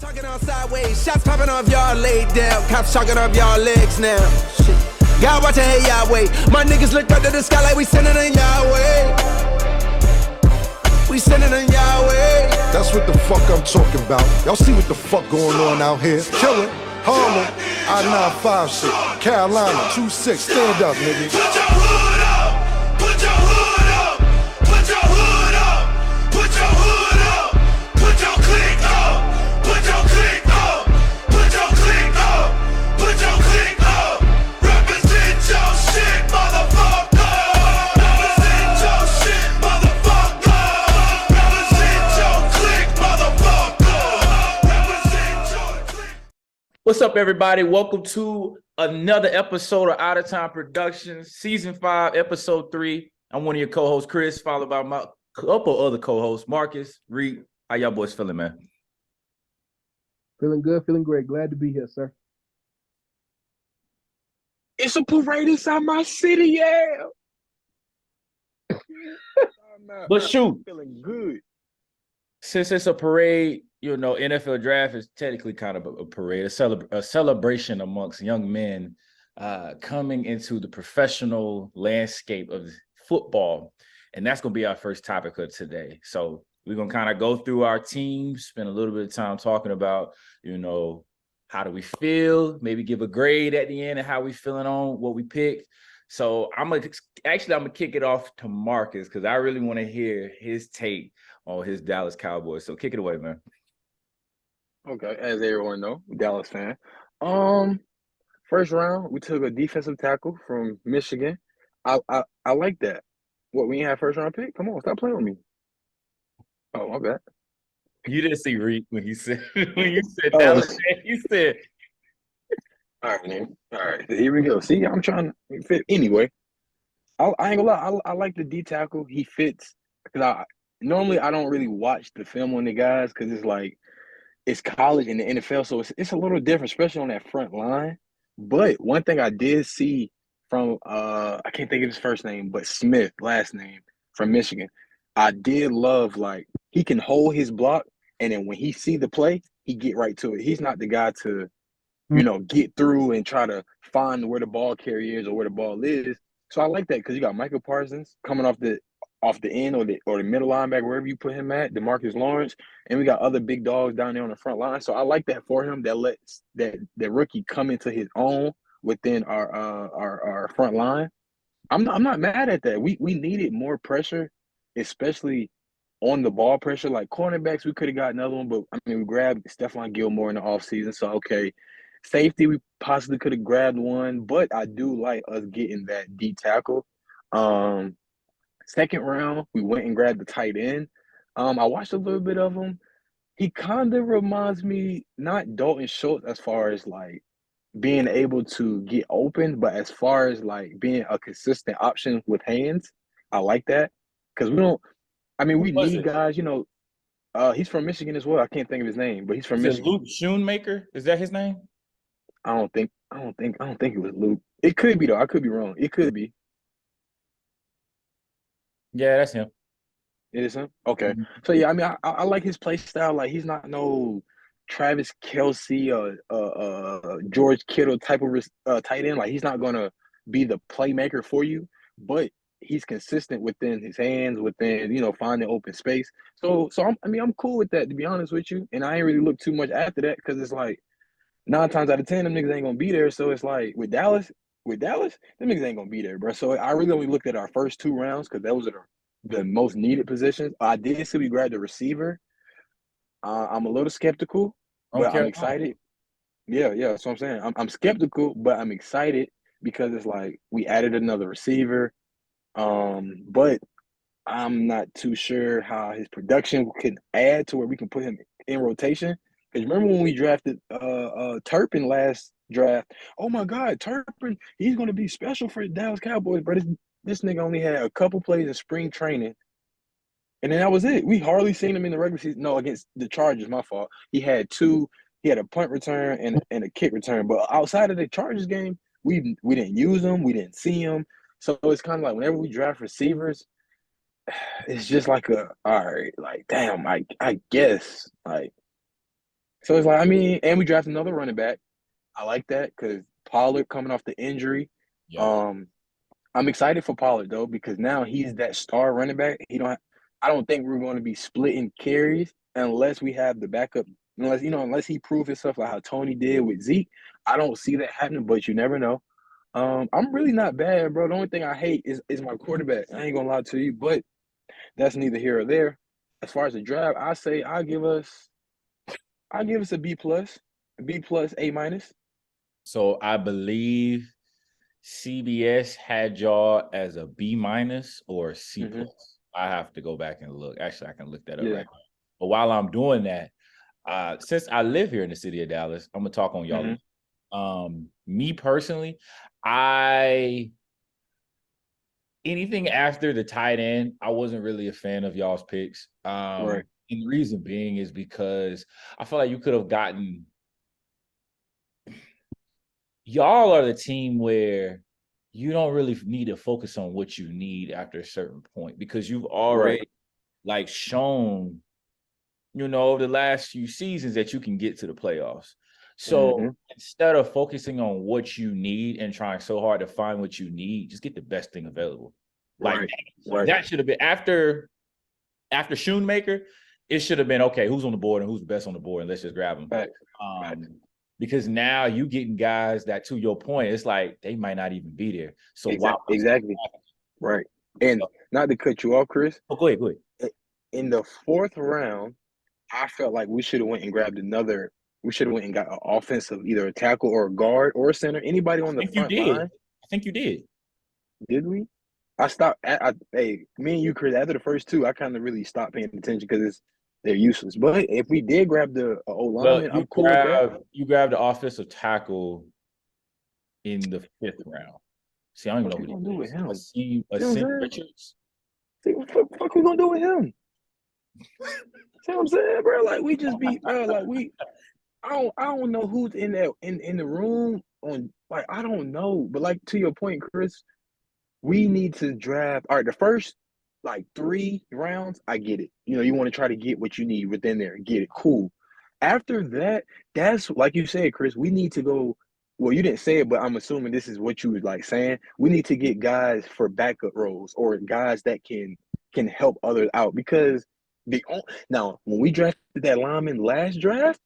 Talking on sideways, shots popping off y'all laid down. Cops talking off y'all legs now. Shit. God watch hey Yahweh. My niggas look up to the sky like we sending in Yahweh. We sending in Yahweh. That's what the fuck I'm talking about. Y'all see what the fuck going on out here? Killer, Harlem, I-95 shit, Carolina, 2-6, stand up, nigga. Put your hood up, put your hood up, put your hood up, put your hood up, put your click up, put your click up, put your click up, put your click up. Represent your shit, motherfucker. Represent your shit, motherfucker. Represent your click, motherfucker. Represent your click. What's up, everybody? Welcome to another episode of Out of Time Productions, Season 5, Episode 3. I'm one of your co-hosts, Chris, followed by my couple other co-hosts, Marcus, Reed. How y'all boys feeling, man? Feeling good, feeling great. Glad to be here, sir. It's a parade inside my city, yeah. But shoot, Feeling good. since it's a parade, you know, NFL draft is technically kind of a parade, a celebration amongst young men coming into the professional landscape of football. And that's going to be our first topic of today. So we're going to kind of go through our teams, spend a little bit of time talking about, you know, how do we feel, maybe give a grade at the end of how we feeling on what we picked. So I'm going to kick it off to Marcus because I really want to hear his take on his Dallas Cowboys. So kick it away, man. Okay, as everyone know, Dallas fan. First round, we took a defensive tackle from Michigan. I like that. What, we ain't have first round pick? Come on, stop playing with me. Oh, my bad. You didn't see Reed when you said Oh. Dallas. You said All right, man. All right, here we go. See, I'm trying to fit anyway. I ain't gonna lie. I like the D tackle. He fits because normally I don't really watch the film on the guys because it's like it's college and the NFL, so it's a little different, especially on that front line. But one thing I did see from I can't think of his first name, but Smith, last name, from Michigan. I did love like he can hold his block, and then when he see the play, he get right to it. He's not the guy to, get through and try to find where the ball carrier is or where the ball is. So I like that because you got Michael Parsons coming off the end or the middle linebacker, wherever you put him at, DeMarcus Lawrence, and we got other big dogs down there on the front line. So I like that for him. That lets that rookie come into his own within our front line. I'm not mad at that. We needed more pressure, especially on the ball pressure. Like cornerbacks, we could have got another one, but I mean we grabbed Stephon Gilmore in the offseason. So okay. Safety, we possibly could have grabbed one, but I do like us getting that D tackle. Second round, we went and grabbed the tight end. I watched a little bit of him. He kind of reminds me, not Dalton Schultz as far as like being able to get open, but as far as like being a consistent option with hands, I like that. Because we need guys, he's from Michigan as well. I can't think of his name, but he's from Michigan. Luke Schoonmaker? Is that his name? I don't think it was Luke. It could be though. I could be wrong. It could be. Yeah, that's him. It is him? Okay. Mm-hmm. So yeah, I mean I like his play style. Like he's not no Travis Kelce or George Kittle type of tight end. Like he's not gonna be the playmaker for you, but he's consistent within his hands, within finding open space. So I'm cool with that, to be honest with you. And I ain't really look too much after that because it's like 9 times out of 10, them niggas ain't gonna be there. So it's like with Dallas, them niggas ain't gonna be there, bro. So I really only looked at our first 2 rounds because those are the most needed positions. I did see we grabbed the receiver. I'm a little skeptical, but I'm excited. Yeah, that's what I'm saying. I'm skeptical, but I'm excited because it's like we added another receiver. But I'm not too sure how his production can add to where we can put him in rotation. Because remember when we drafted Turpin last draft? Oh my God, Turpin, he's gonna be special for the Dallas Cowboys, but this nigga only had a couple plays in spring training, and then that was it. We hardly seen him in the regular season. No, against the Chargers, my fault. He had a punt return and a kick return, but outside of the Chargers game, we didn't use him, we didn't see him. So it's kind of like whenever we draft receivers, it's just like all right, like damn, I guess like. So it's like, I mean, and we draft another running back. I like that because Pollard coming off the injury. Yep. Um, I'm excited for Pollard though because now he's that star running back. I don't think we're going to be splitting carries unless we have the backup. Unless he proves himself like how Tony did with Zeke. I don't see that happening, but you never know. I'm really not bad, bro. The only thing I hate is my quarterback. I ain't gonna lie to you, but that's neither here or there. As far as the draft, I say I give us a B plus, A minus. So I believe CBS had y'all as a B minus or a C Mm-hmm. plus. I have to go back and look. Actually, I can look that up Yeah. right now. But while I'm doing that, since I live here in the city of Dallas, I'm gonna talk on y'all. Me personally, I anything after the tight end, I wasn't really a fan of y'all's picks. Right. And the reason being is because I feel like you could have gotten y'all are the team where you don't really need to focus on what you need after a certain point because you've Right. already like shown, over the last few seasons that you can get to the playoffs. Mm-hmm. So instead of focusing on what you need and trying so hard to find what you need, just get the best thing available. Like Right. Right. that should have been after Shoemaker, it should have been okay, who's on the board and who's the best on the board, and let's just grab them. Facts. Facts. Because now you getting guys that, to your point, it's like they might not even be there. So Exactly. Right. And not to cut you off, Chris. Oh, go ahead. In the fourth round, I felt like we should have went and grabbed another. We should have went and got an offensive, either a tackle or a guard or a center. Anybody I on the think you front did. line? I think you did. Did we? I stopped. Hey, me and you, Chris. After the first two, I kind of really stopped paying attention because they're useless. But if we did grab the O Well, lineman, I'm cool with that. you grabbed the offensive tackle in the fifth round. See, I don't What even we know gonna who do it with is. him? Asim See what I'm saying? Richards. See what the fuck we gonna do with him? See what I'm saying, bro? Like we just be, bro. Like we, I don't know who's in that in the room on. Like I don't know, but like to your point, Chris, we need to draft. All right, the first like 3 rounds, I get it. You want to try to get what you need within there. Get it, cool. After that, that's like you said, Chris. We need to go. Well, you didn't say it, but I'm assuming this is what you was like saying. We need to get guys for backup roles or guys that can help others out because now when we drafted that lineman last draft,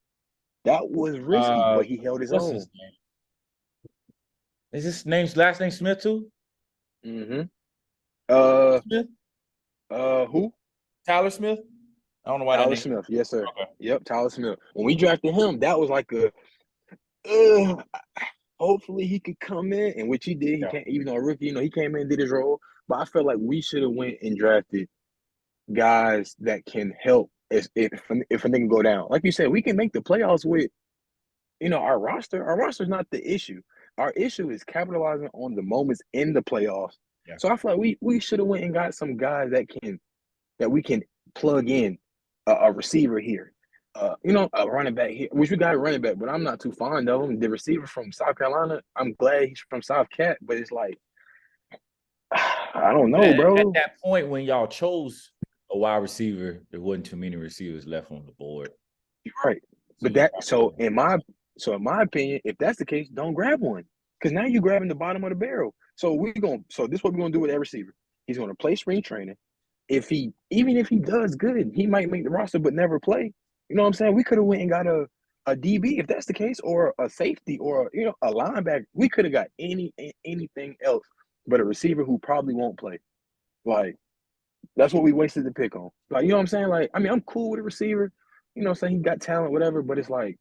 that was risky, but he held his What's own. his name? Is his last name Smith too? Mm-hmm. Smith? Who? Tyler Smith? I don't know why that Tyler name. Smith, yes, sir. Okay. Yep, Tyler Smith. When we drafted him, that was like uh, hopefully he could come in, and which he did. He Yeah. can't, even though a rookie, he came in and did his role. But I felt like we should have went and drafted guys that can help if a nigga go down. Like you said, we can make the playoffs with, our roster. Our roster's not the issue. Our issue is capitalizing on the moments in the playoffs. Yeah. So I feel like we should have went and got some guys that we can plug in a receiver here. A running back here, which we got a running back, but I'm not too fond of him. The receiver from South Carolina, I'm glad he's from South Cat, but it's like, I don't know, At bro. that point when y'all chose a wide receiver, there wasn't too many receivers left on the board. You're right. So in my opinion, if that's the case, don't grab one. Because now you're grabbing the bottom of the barrel. So this is what we're gonna do with that receiver. He's gonna play spring training. Even if he does good, he might make the roster but never play. You know what I'm saying? We could have went and got a DB if that's the case, or a safety, or a linebacker. We could have got anything else but a receiver who probably won't play. Like that's what we wasted the pick on. Like you know what I'm saying? Like I mean, I'm cool with a receiver. You know what I'm saying? He got talent, whatever. But it's like,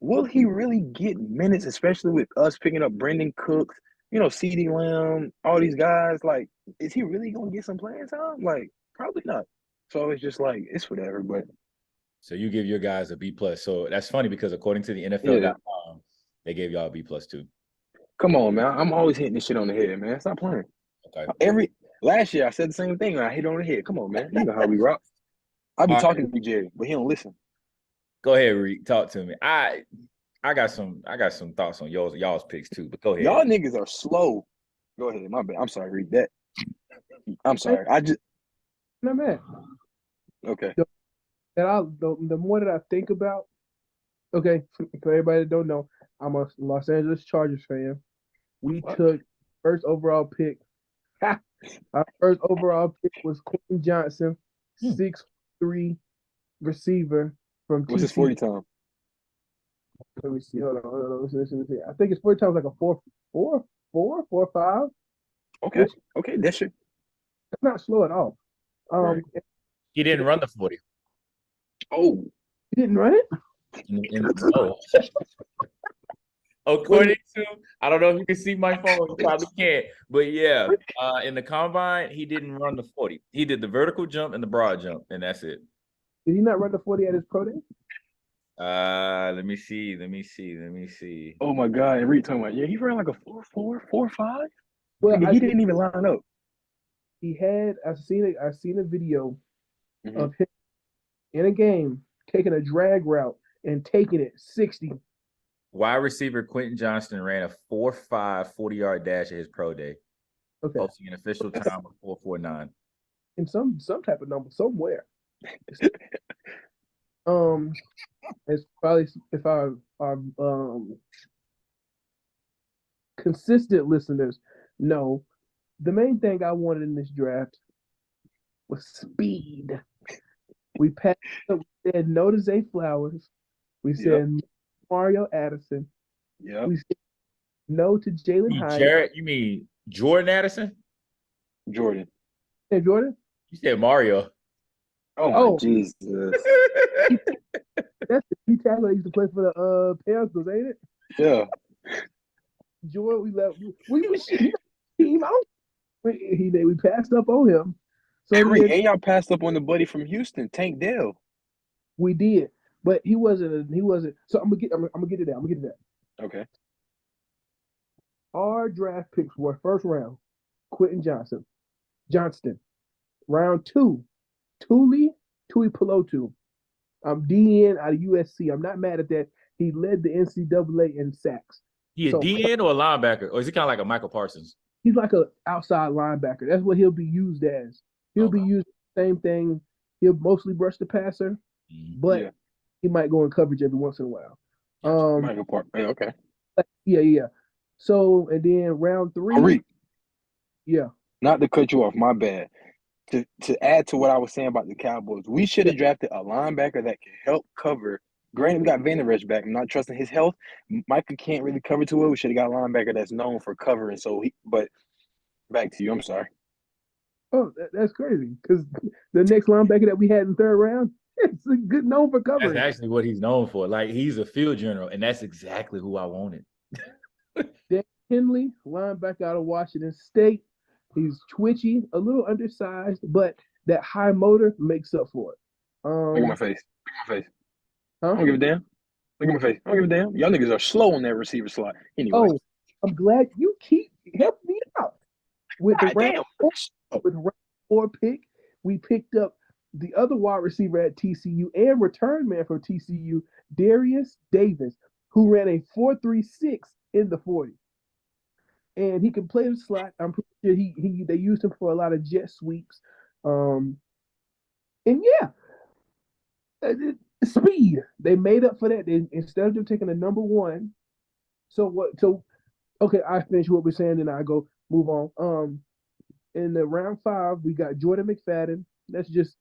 will he really get minutes, especially with us picking up Brendan Cooks, CeeDee Lamb, all these guys? Like, is he really gonna get some playing time? Like, probably not. So it's just like it's whatever. But So you give your guys a B plus. So that's funny because according to the yeah, NFL.com, they gave y'all a B plus too. come on, man. I'm always hitting this shit on the head, man. Stop playing. Okay. Last year I said the same thing and I hit on the head. Come on, man. You know how we rock. I be All talking to Jerry, but he don't listen. Go ahead, Reed. Talk to me. I got some thoughts on y'all's picks too, but go ahead. Y'all niggas are slow. Go ahead. My bad. I'm sorry, read that. I'm sorry. No man. Okay. The more that I think about Okay, for everybody that don't know, I'm a Los Angeles Chargers fan. We took first overall pick. Our first overall pick was Quentin Johnson, Hmm. 6'3" receiver from What's his TCU. 40 time? Let me see. Hold on. Listen. I think his 40 time was like a 4.5, Okay. which Okay. That's it. is not slow at all. Right. He didn't run the 40. Oh, He didn't run it. No. According to, I don't know if you can see my phone, you probably can't, but yeah, in the combine, he didn't run the 40. He did the vertical jump and the broad jump, and that's it. Did he not run the 40 at his pro day? Let me see. oh my God. And Reed talking about, yeah, he ran like a 4.4, 4.5. Well, Nigga, he didn't even line up. he had. I've seen a video Mhm. of him in a game taking a drag route and taking it 60. Wide receiver Quentin Johnston ran a 4.5 40-yard dash at his pro day, Okay, posting an official time of 4.49. in some type of number somewhere. It's probably if our consistent listeners know, the main thing I wanted in this draft was speed. We passed up, we said no to Zay Flowers. We Yep. said no to Mario Addison. Yep. We said no to Jalen Hyatt. Jared, you mean Jordan Addison? Jordan. Hey, Jordan? You said Mario. Oh my Oh. Jesus. That's the key tackle that used to play for the Panthers, ain't it? Yeah. Jordan, we left. We team out. We passed up on him. So And, Reed, then and y'all passed up on the buddy from Houston, Tank Dell. we did, but he wasn't. So I'm gonna get to that. I'm gonna get to that. Okay. Our draft picks were first round, Quentin Johnston. Round two, Tui Pelotu. DN out of USC. I'm not mad at that. He led the NCAA in sacks. He a So DN or a linebacker, or is he kind of like a Michael Parsons? he's like an outside linebacker. That's what he'll be used as. He'll be used the same thing. He'll mostly brush the passer, but Yeah. he might go in coverage every once in a while. Michael Park. Yeah, okay. Yeah. So and then round three, Reed, yeah. not to cut you off, my bad. To add to what I was saying about the Cowboys, we should have drafted a linebacker that can help cover. Granted, we got Van Der Esch back. I'm not trusting his health. Micah can't really cover too well. We should have got a linebacker that's known for covering. But back to you. I'm sorry. Oh, that's crazy because the next linebacker that we had in the third round, it's a good known for covering. That's actually what he's known for. Like, he's a field general, and that's exactly who I wanted. Dan Henley, linebacker out of Washington State. He's twitchy, a little undersized, but that high motor makes up for it. Look at my face. Look at my face. Huh? I don't give a damn. Look at my face. I don't give a damn. Y'all niggas are slow on that receiver slot. Anyway. Oh, I'm glad you keep helping me out. With the round 4 pick, we picked up the other wide receiver at TCU and return man from TCU, Darius Davis, who ran a 4.36 in the 40. And he can play the slot. I'm pretty sure they used him for a lot of jet sweeps. And yeah, speed. They made up for that. Instead of them taking a number one. Okay, I finish what we're saying, then I go move on. In the round 5, we got Jordan McFadden. That's just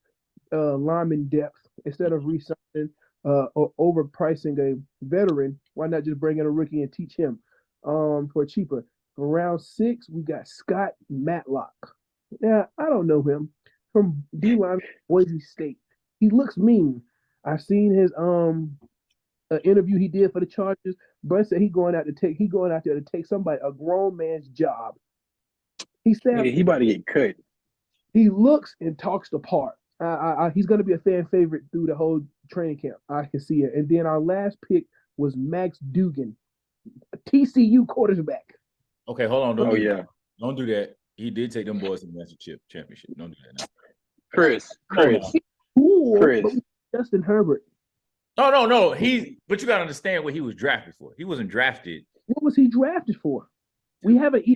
lineman depth. Instead of re-signing or overpricing a veteran, why not just bring in a rookie and teach him for cheaper? For round 6, we got Scott Matlock. Yeah, I don't know him from D-line Boise State. He looks mean. I've seen his interview he did for the Chargers. Brett said he going out there to take a grown man's job. He said he about to get cut. He looks and talks the part. He's going to be a fan favorite through the whole training camp. I can see it. And then our last pick was Max Dugan, a TCU quarterback. Okay, hold on. Don't do that. He did take them boys to the national championship. Don't do that now. Chris. Justin Herbert. No. But you got to understand what he was drafted for. He wasn't drafted. What was he drafted for? We have if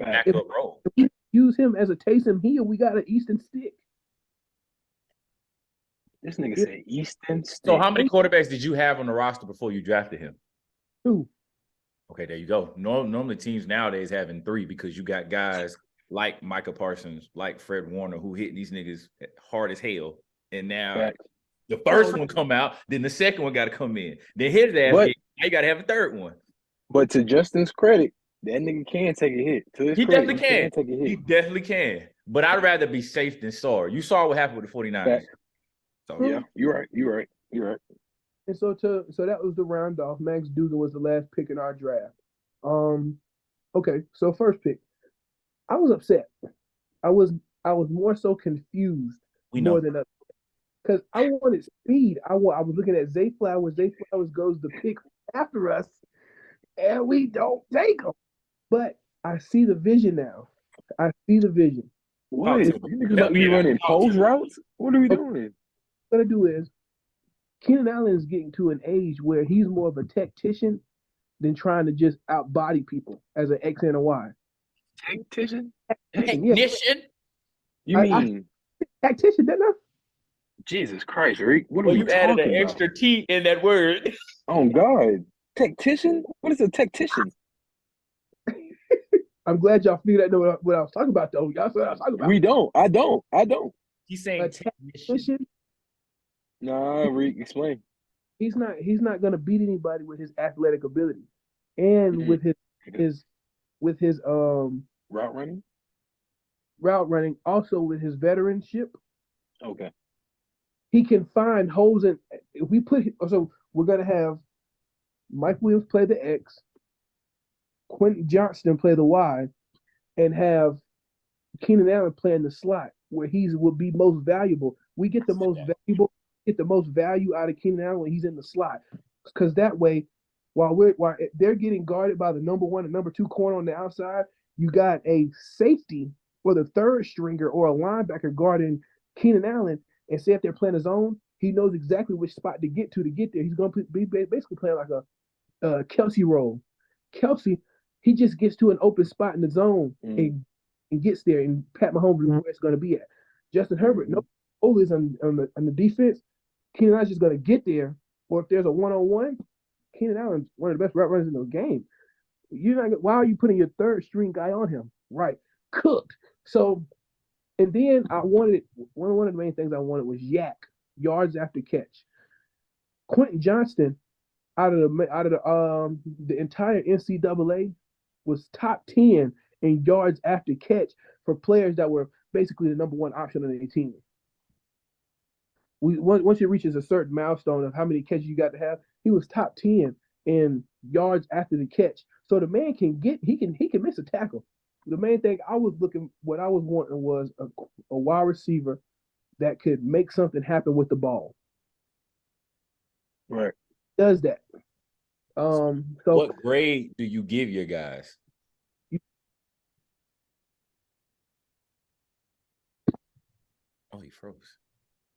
we use him as a Taysom Hill, we got an Easton stick. This nigga said Easton So Stick. how many quarterbacks did you have on the roster before you drafted him? 2. Okay, there you go. Normally teams nowadays having 3 because you got guys like Micah Parsons, like Fred Warner, who hitting these niggas hard as hell. And now Facts. the first one come out, then the second one got to come in. Then his ass, But- now you got to have a third one. But to Justin's credit, that nigga can take a hit. To his He credit, definitely can. take a hit. He definitely can. But I'd rather be safe than sorry. You saw what happened with the 49ers. Facts. So Yeah, you're right. And so that was the round off. Max Duggan was the last pick in our draft. Okay, so first pick. I was upset. I was more so confused more than because I wanted speed. I was looking at Zay Flowers. Zay Flowers goes the pick after us, and we don't take him. But I see the vision now. I see the vision. What? You niggas about to be running post routes? What are we doing? What I'm gonna do is Keenan Allen is getting to an age where he's more of a tactician than trying to just outbody people as an X and a Y. Tactician? Technician? You mean tactician, didn't I? Jesus Christ, Rick? What are Well, we you added talking an about? extra T in that word. Oh God, tactician? What is a tactician? I'm glad y'all figured out what I was talking about, though. Y'all said what I was talking about. We don't. I don't. He's saying A technician. tactician, Nah, Rick, explain. he's not gonna beat anybody with his athletic ability and with his Route running. route running, also with his veteranship. Okay. He can find holes in. If we put so, we're gonna have Mike Williams play the X, Quentin Johnston play the Y, and have Keenan Allen playing the slot where he will be most valuable. We get the most value out of Keenan Allen when he's in the slot, because that way, while they're getting guarded by the number 1 and number 2 corner on the outside, you got a safety or the third stringer or a linebacker guarding Keenan Allen. And say if they're playing a zone, he knows exactly which spot to get there. He's going to be basically playing like a Kelsey role. Kelsey, he just gets to an open spot in the zone and gets there, and Pat Mahomes is where it's going to be at. Justin Herbert, no goal is on the defense. Keenan Allen's just going to get there, or if there's a one-on-one, Keenan Allen's one of the best route runners in the game. Why are you putting your third string guy on him? Right, cooked. So, and then I wanted one of the main things I wanted was yak, yards after catch. Quentin Johnston, out of the entire NCAA, was top 10 in yards after catch for players that were basically the number 1 option on their team. Once it reaches a certain milestone of how many catches you got to have, he was top 10 in yards after the catch. So the man can miss a tackle. The main thing what I was wanting was a wide receiver that could make something happen with the ball. Right. Does that. So what grade do you give your guys? Oh, he froze.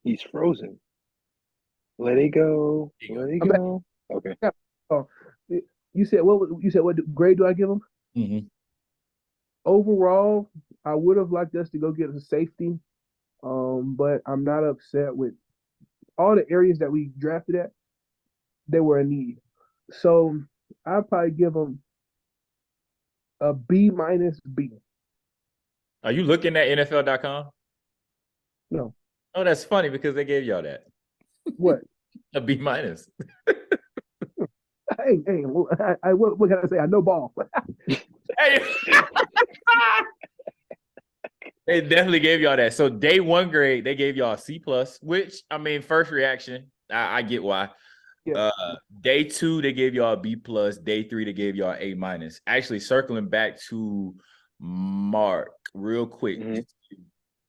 He's frozen. Let it go. Let it go. Okay. You said what grade do I give him? Mm-hmm. Overall, I would have liked us to go get a safety, but I'm not upset with all the areas that we drafted at. They were a need, so I'd probably give him a B minus B. Are you looking at NFL.com? No. Oh, that's funny because they gave y'all that. What? A B minus. Hey, what can I say? I know ball. Hey. They definitely gave y'all that. So day 1 grade, they gave y'all a C plus, which I mean, first reaction, I get why. Yeah. Day 2, they gave y'all a B plus. Day 3, they gave y'all A minus. Actually, circling back to Mark real quick,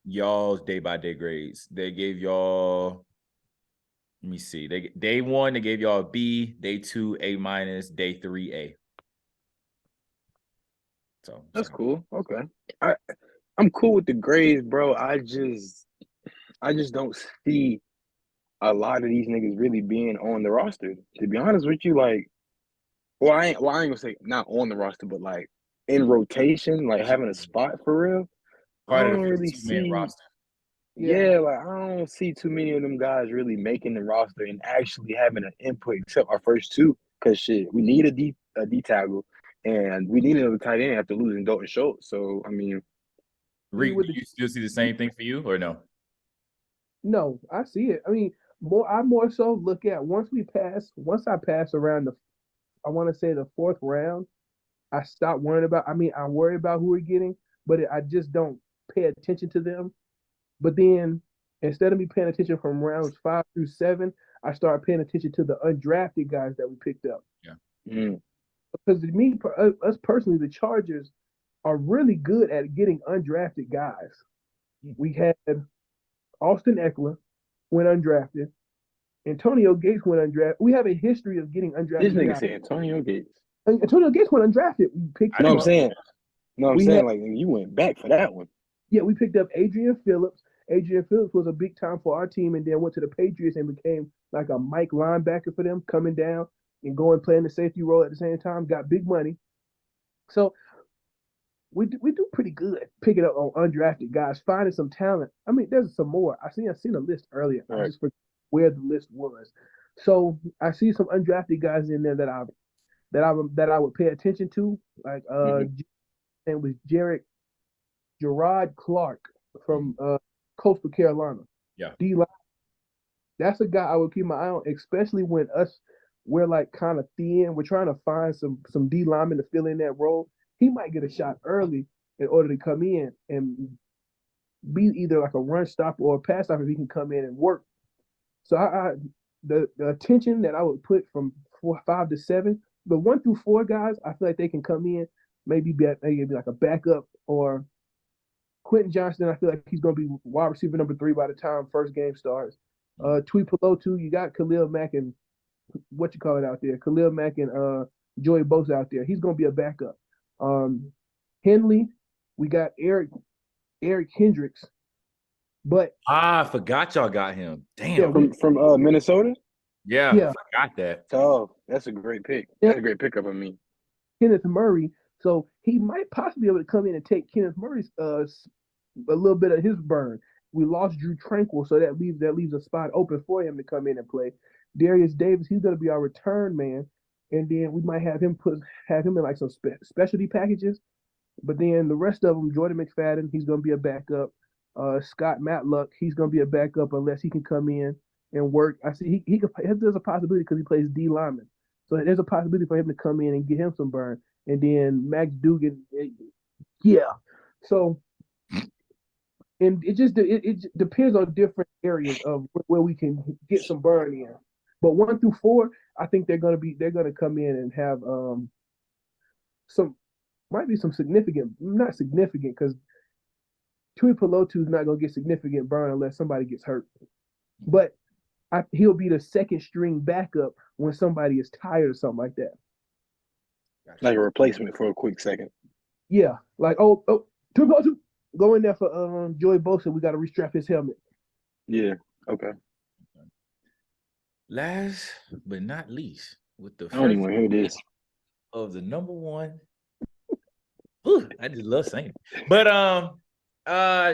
y'all's day by day grades. They gave y'all. Let me see. Day 1, they gave y'all a B. Day 2, A minus. Day 3, A. So that's cool. Okay. I'm cool with the grades, bro. I just don't see a lot of these niggas really being on the roster. To be honest with you, like, I ain't gonna say not on the roster, but like in rotation, like having a spot for real. I don't really see. Roster. Yeah, like I don't see too many of them guys really making the roster and actually having an input except our first two. Cause shit, we need a D tackle and we need another tight end after losing Dalton Schultz. So I mean, Reek, with do the you still see the same thing for you or no? no, I see it. I mean, I more so look at once I pass around I want to say the fourth round, I stop worrying about. I mean, I worry about who we're getting, but I just don't pay attention to them. But then instead of me paying attention from rounds 5 through 7, I start paying attention to the undrafted guys that we picked up. Yeah. mm, Because to me, us personally, the Chargers are really good at getting undrafted guys. We had Austin Eckler went undrafted. Antonio Gates went undrafted. We have a history of getting this undrafted nigga guys. said Antonio Gates. Antonio Gates went undrafted. We picked I No, him I'm didn't. up. saying, no, I'm We saying had like you went back for that one. Yeah, we picked up Adrian Phillips. Adrian Phillips was a big time for our team, and then went to the Patriots and became like a Mike linebacker for them, coming down and going playing the safety role at the same time. Got big money, so we do pretty good picking up on undrafted guys, finding some talent. I mean, there's some more. I seen a list earlier. I Right. just forgot where the list was. So I see some undrafted guys in there that I would pay attention to, like and was Gerard Clark from Coastal Carolina. Yeah. D line. That's a guy I would keep my eye on, especially when we're like kind of thin. We're trying to find some D linemen to fill in that role. He might get a shot early in order to come in and be either like a run stopper or a pass stopper if he can come in and work. So the attention that I would put from 5 to 7, the 1 through 4 guys, I feel like they can come in, maybe like a backup, or Quentin Johnston. I feel like he's going to be wide receiver number 3 by the time first game starts. Tui Pelotu, you got Khalil Mack and what you call it out there, Khalil Mack and Joey Bosa out there. He's going to be a backup. Henley, we got Eric Hendricks, but I forgot y'all got him. Damn. yeah, From Minnesota. Yeah, Yeah. forgot that. Oh, that's a great pick. That's a great pickup of me. Kenneth Murray. So he might possibly be able to come in and take Kenneth Murray's a little bit of his burn. We lost Drew Tranquil, so that leaves a spot open for him to come in and play. Darius Davis, he's going to be our return man, and then we might have him in like some specialty packages. But then the rest of them, Jordan McFadden, he's going to be a backup. Scott Matluck, he's going to be a backup unless he can come in and work. I see there's a possibility because he plays D lineman, so there's a possibility for him to come in and get him some burn. And then Max Dugan, yeah. So, and it depends on different areas of where we can get some burn in. But 1 through 4, I think they're gonna come in and have might be some significant, not significant, because Tui Pelotu is not gonna get significant burn unless somebody gets hurt. But he'll be the second string backup when somebody is tired or something like that. Like a replacement for a quick second. Yeah, like Tui Pelotu, go in there for Joey Bosa. We got to restrap his helmet. Yeah. Okay. Last but not least, with the I don't even want to hear this. of the number one. Ooh, I just love saying it. But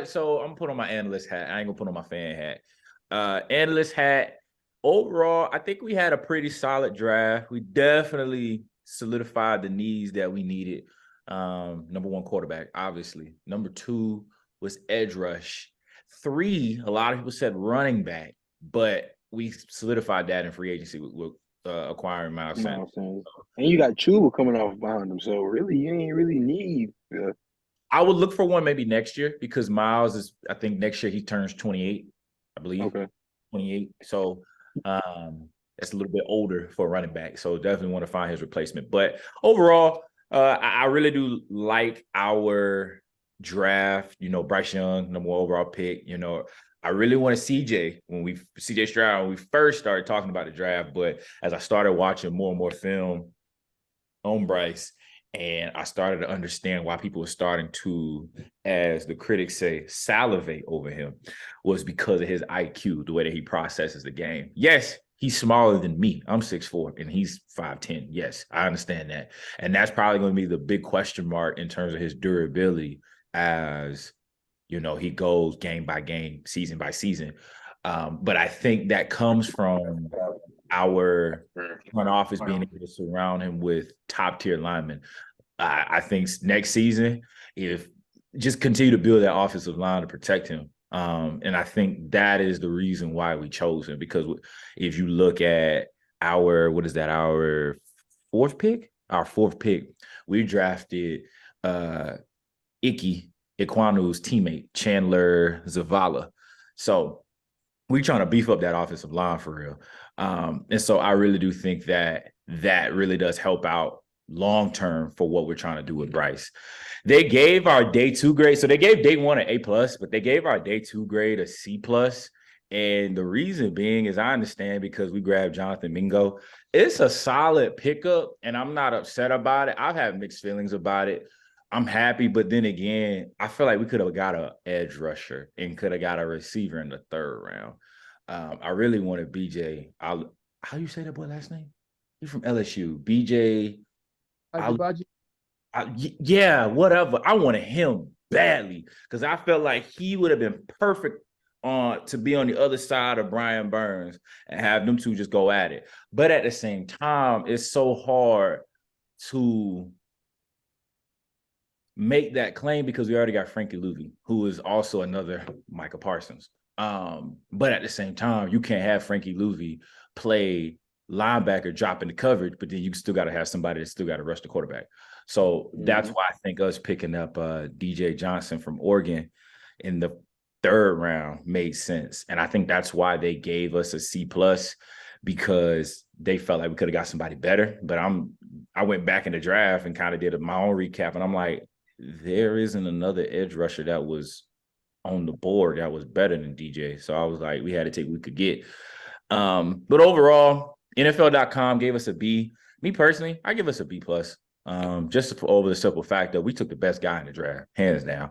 so I'm putting on my analyst hat. I ain't gonna put on my fan hat. Analyst hat. Overall, I think we had a pretty solid draft. We definitely solidified the needs that we needed. Number 1, quarterback, obviously. Number 2 was edge rush. 3, a lot of people said running back, but we solidified that in free agency with acquiring Miles Sanders. And you got Chuba coming off behind him, so really you ain't really need. I would look for one maybe next year because Miles is, I think next year he turns 28, I believe. Okay. 28. So that's a little bit older for a running back. So definitely want to find his replacement. But overall, I really do like our draft. You know, Bryce Young, number 1 overall pick. You know, I really want CJ Stroud when we first started talking about the draft. But as I started watching more and more film on Bryce, and I started to understand why people were starting to, as the critics say, salivate over him, was because of his IQ, the way that he processes the game. Yes, he's smaller than me. I'm 6'4", and he's 5'10". Yes, I understand that. And that's probably going to be the big question mark in terms of his durability as he goes game by game, season by season. But I think that comes from our front office being able to surround him with top tier linemen. I think next season, if just continue to build that offensive line to protect him. And I think that is the reason why we chose him, because if you look at our fourth pick, we drafted Ikwanu's teammate, Chandler Zavala. So we're trying to beef up that offensive line for real. And so I really do think that really does help out long term for what we're trying to do with Bryce. They gave our day 2 grade. So they gave day 1 an A+, but they gave our day 2 grade a C+. And the reason being is I understand because we grabbed Jonathan Mingo. It's a solid pickup, and I'm not upset about it. I've had mixed feelings about it. I'm happy, but then again, I feel like we could have got an edge rusher and could have got a receiver in the 3rd round. I really wanted BJ. How you say that boy last name? He's from LSU. BJ. Yeah, whatever. I wanted him badly because I felt like he would have been perfect to be on the other side of Brian Burns and have them two just go at it. But at the same time, it's so hard to make that claim because we already got Frankie Luvu, who is also another Micah Parsons. But at the same time, you can't have Frankie Luvu play linebacker dropping the coverage, but then you still got to have somebody that's still got to rush the quarterback. So that's why I think us picking up DJ Johnson from Oregon in the 3rd round made sense. And I think that's why they gave us a C+, because they felt like we could have got somebody better. But I went back in the draft and kind of did my own recap, and I'm like, there isn't another edge rusher that was on the board that was better than DJ. So I was like, we had to take what we could get. But overall, NFL.com gave us a B. Me personally, I give us a B+. Just over the simple fact that we took the best guy in the draft, hands down.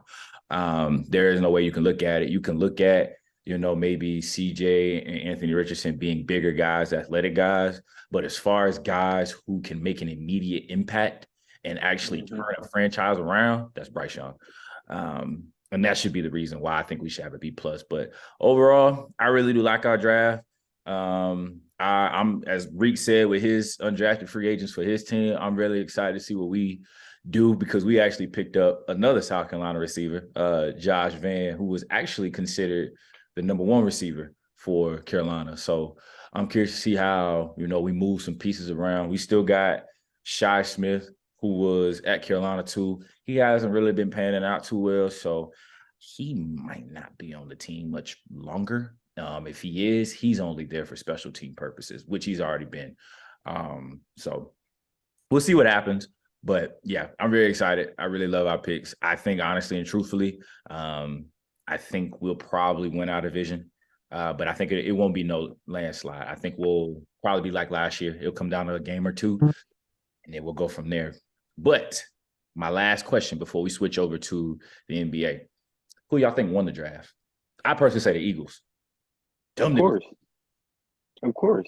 There is no way you can look at it. You can look at, maybe CJ and Anthony Richardson being bigger guys, athletic guys. But as far as guys who can make an immediate impact and actually turn a franchise around, that's Bryce Young. And that should be the reason why I think we should have a B+. But overall, I really do like our draft. I'm, as Reek said, with his undrafted free agents for his team, I'm really excited to see what we do, because we actually picked up another South Carolina receiver, Josh Van, who was actually considered the number 1 receiver for Carolina. So I'm curious to see how, we move some pieces around. We still got Shi Smith, who was at Carolina too. He hasn't really been panning out too well, so he might not be on the team much longer. If he is, he's only there for special team purposes, which he's already been. So we'll see what happens. But yeah, I'm very excited. I really love our picks. I think, honestly and truthfully, I think we'll probably win our division. But I think it won't be no landslide. I think we'll probably be like last year. It'll come down to a game or two, and then we'll go from there. But my last question before we switch over to the NBA: who y'all think won the draft? I personally say the Eagles. Of course.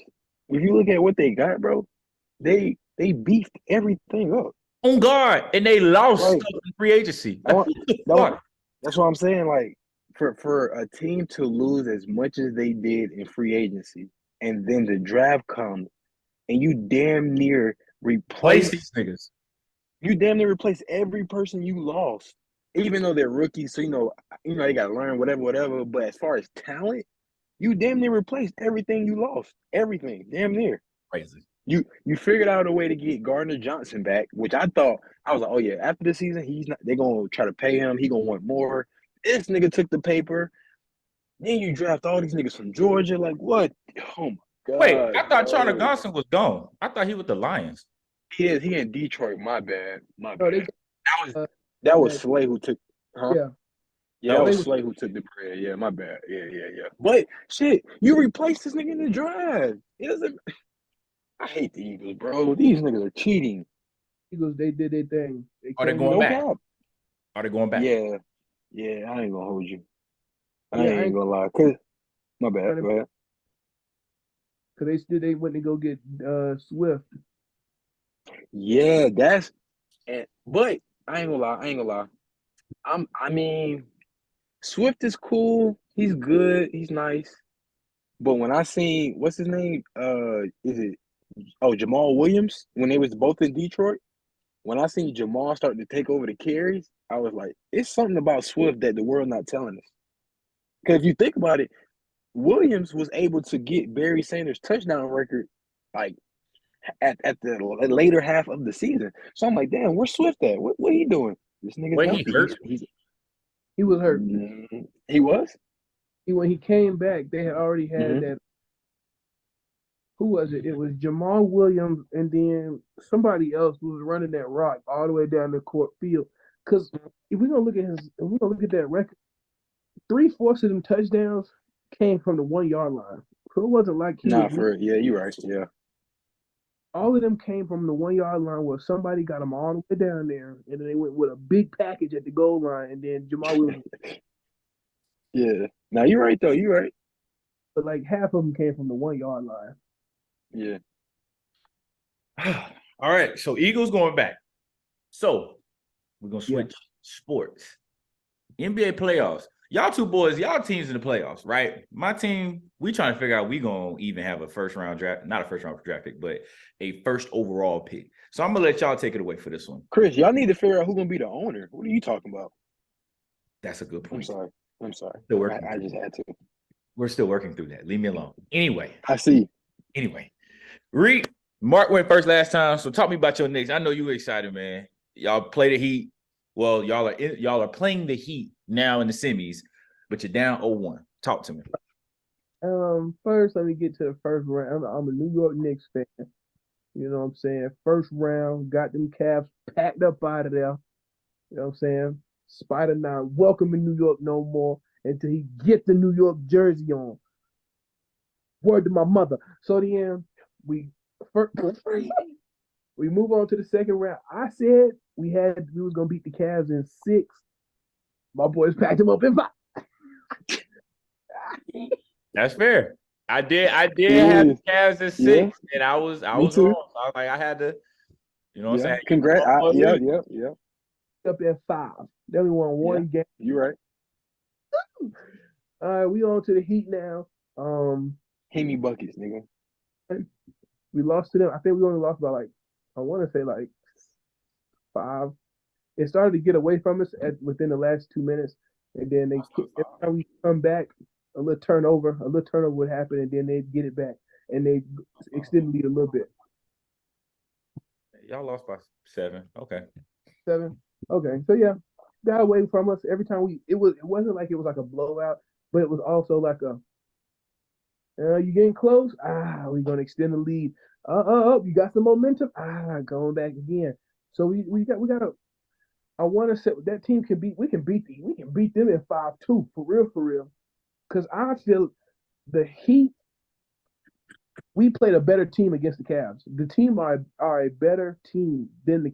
If you look at what they got, bro, they beefed everything up. On guard, and they lost stuff in free agency. That's what I'm saying. Like, for a team to lose as much as they did in free agency, and then the draft comes, and you damn near replace these niggas. You damn near replace every person you lost, even though they're rookies. So they got to learn whatever. But as far as talent, you damn near replaced everything you lost. Everything, damn near. Crazy. You figured out a way to get Gardner Johnson back, which I was like, oh yeah, after the season, they're gonna try to pay him. He gonna want more. This nigga took the paper. Then you draft all these niggas from Georgia. Like what? Oh my god. Wait, I thought Charlie Johnson was gone. I thought he was the Lions. He in Detroit. My bad. No, That was Slay who took. Huh? Yeah. Yeah, that was Slay who took the bread. Yeah, my bad. Yeah. But shit, you replaced this nigga in the draft. It doesn't. I hate the Eagles, bro. These niggas are cheating. Eagles, they did their thing. Are they going back? Are they going back? Yeah. I ain't gonna hold you. I ain't gonna lie. Cause my bad. Go ahead. Cause they went to go get Swift. Yeah, but I ain't gonna lie. I mean, Swift is cool. He's good. He's nice. But when I seen what's his name? Is it Jamal Williams when they was both in Detroit? When I seen Jamal start to take over the carries, I was like, it's something about Swift that the world not telling us. Because if you think about it, Williams was able to get Barry Sanders' touchdown record like at the later half of the season. So I'm like, damn, where's Swift at? What are you doing? This nigga's Wait, he healthy. hurt? He was hurt. He was. When he came back, they had already had Mm-hmm. that. Who was it? It was Jamal Williams and then somebody else who was running that rock all the way down the court field. Because if we're gonna look at that record, 3/4 of them touchdowns came from the 1 yard line. So it wasn't like he was. Nah, for yeah, you're right. Yeah. All of them came from the 1 yard line where somebody got them all the way down there, and then they went with a big package at the goal line, and then Jamal Williams. Yeah. Now you're right though. You're right. But like half of them came from the 1 yard line. Yeah. All right, so Eagles going back. So we're gonna switch sports. NBA playoffs. Y'all two boys, y'all teams in the playoffs, right? My team, we trying to figure out we gonna even have a first round draft, not a first round draft pick, but a first overall pick. So I'm gonna let y'all take it away for this one. Chris, y'all need to figure out who's gonna be the owner. What are you talking about? That's a good point. I'm sorry. Still working I just had to. We're still working through that. Leave me alone. Anyway. I see. Reed, Mark went first last time, so talk me about your Knicks. I know you were excited, man. Y'all play the Heat. Well, y'all are playing the Heat now in the semis, but you're down 0-1. Talk to me. First, let me get to the first round. I'm a New York Knicks fan. You know what I'm saying? First round, got them Cavs packed up out of there. You know what I'm saying? Spider not welcome in New York no more until he get the New York jersey on. Word to my mother. So then we move on to the second round. I said we was gonna beat the Cavs in 6. My boys packed them up in 5. That's fair. I did have the Cavs in 6, and I was wrong. So I was like, I had to, you know what I'm saying? Congrats. Yeah. Up at 5. They only won one game. You're right. All right, we on to the Heat now. Hit me buckets, nigga. We lost to them. I think we only lost by I want to say 5. It started to get away from us within the last 2 minutes, and then every time we come back, a little turnover would happen, and then they'd get it back, and they extend the lead a little bit. Y'all lost by 7. Okay. 7. Okay, so yeah, got away from us every time it wasn't like it was like a blowout, but it was also like you getting close. We're gonna extend the lead. You got some momentum. Going back again. So we got to. I want to say that team can beat. We can beat them in 5-2 for real. Because I feel the Heat. We played a better team against the Cavs. The team are a better team than the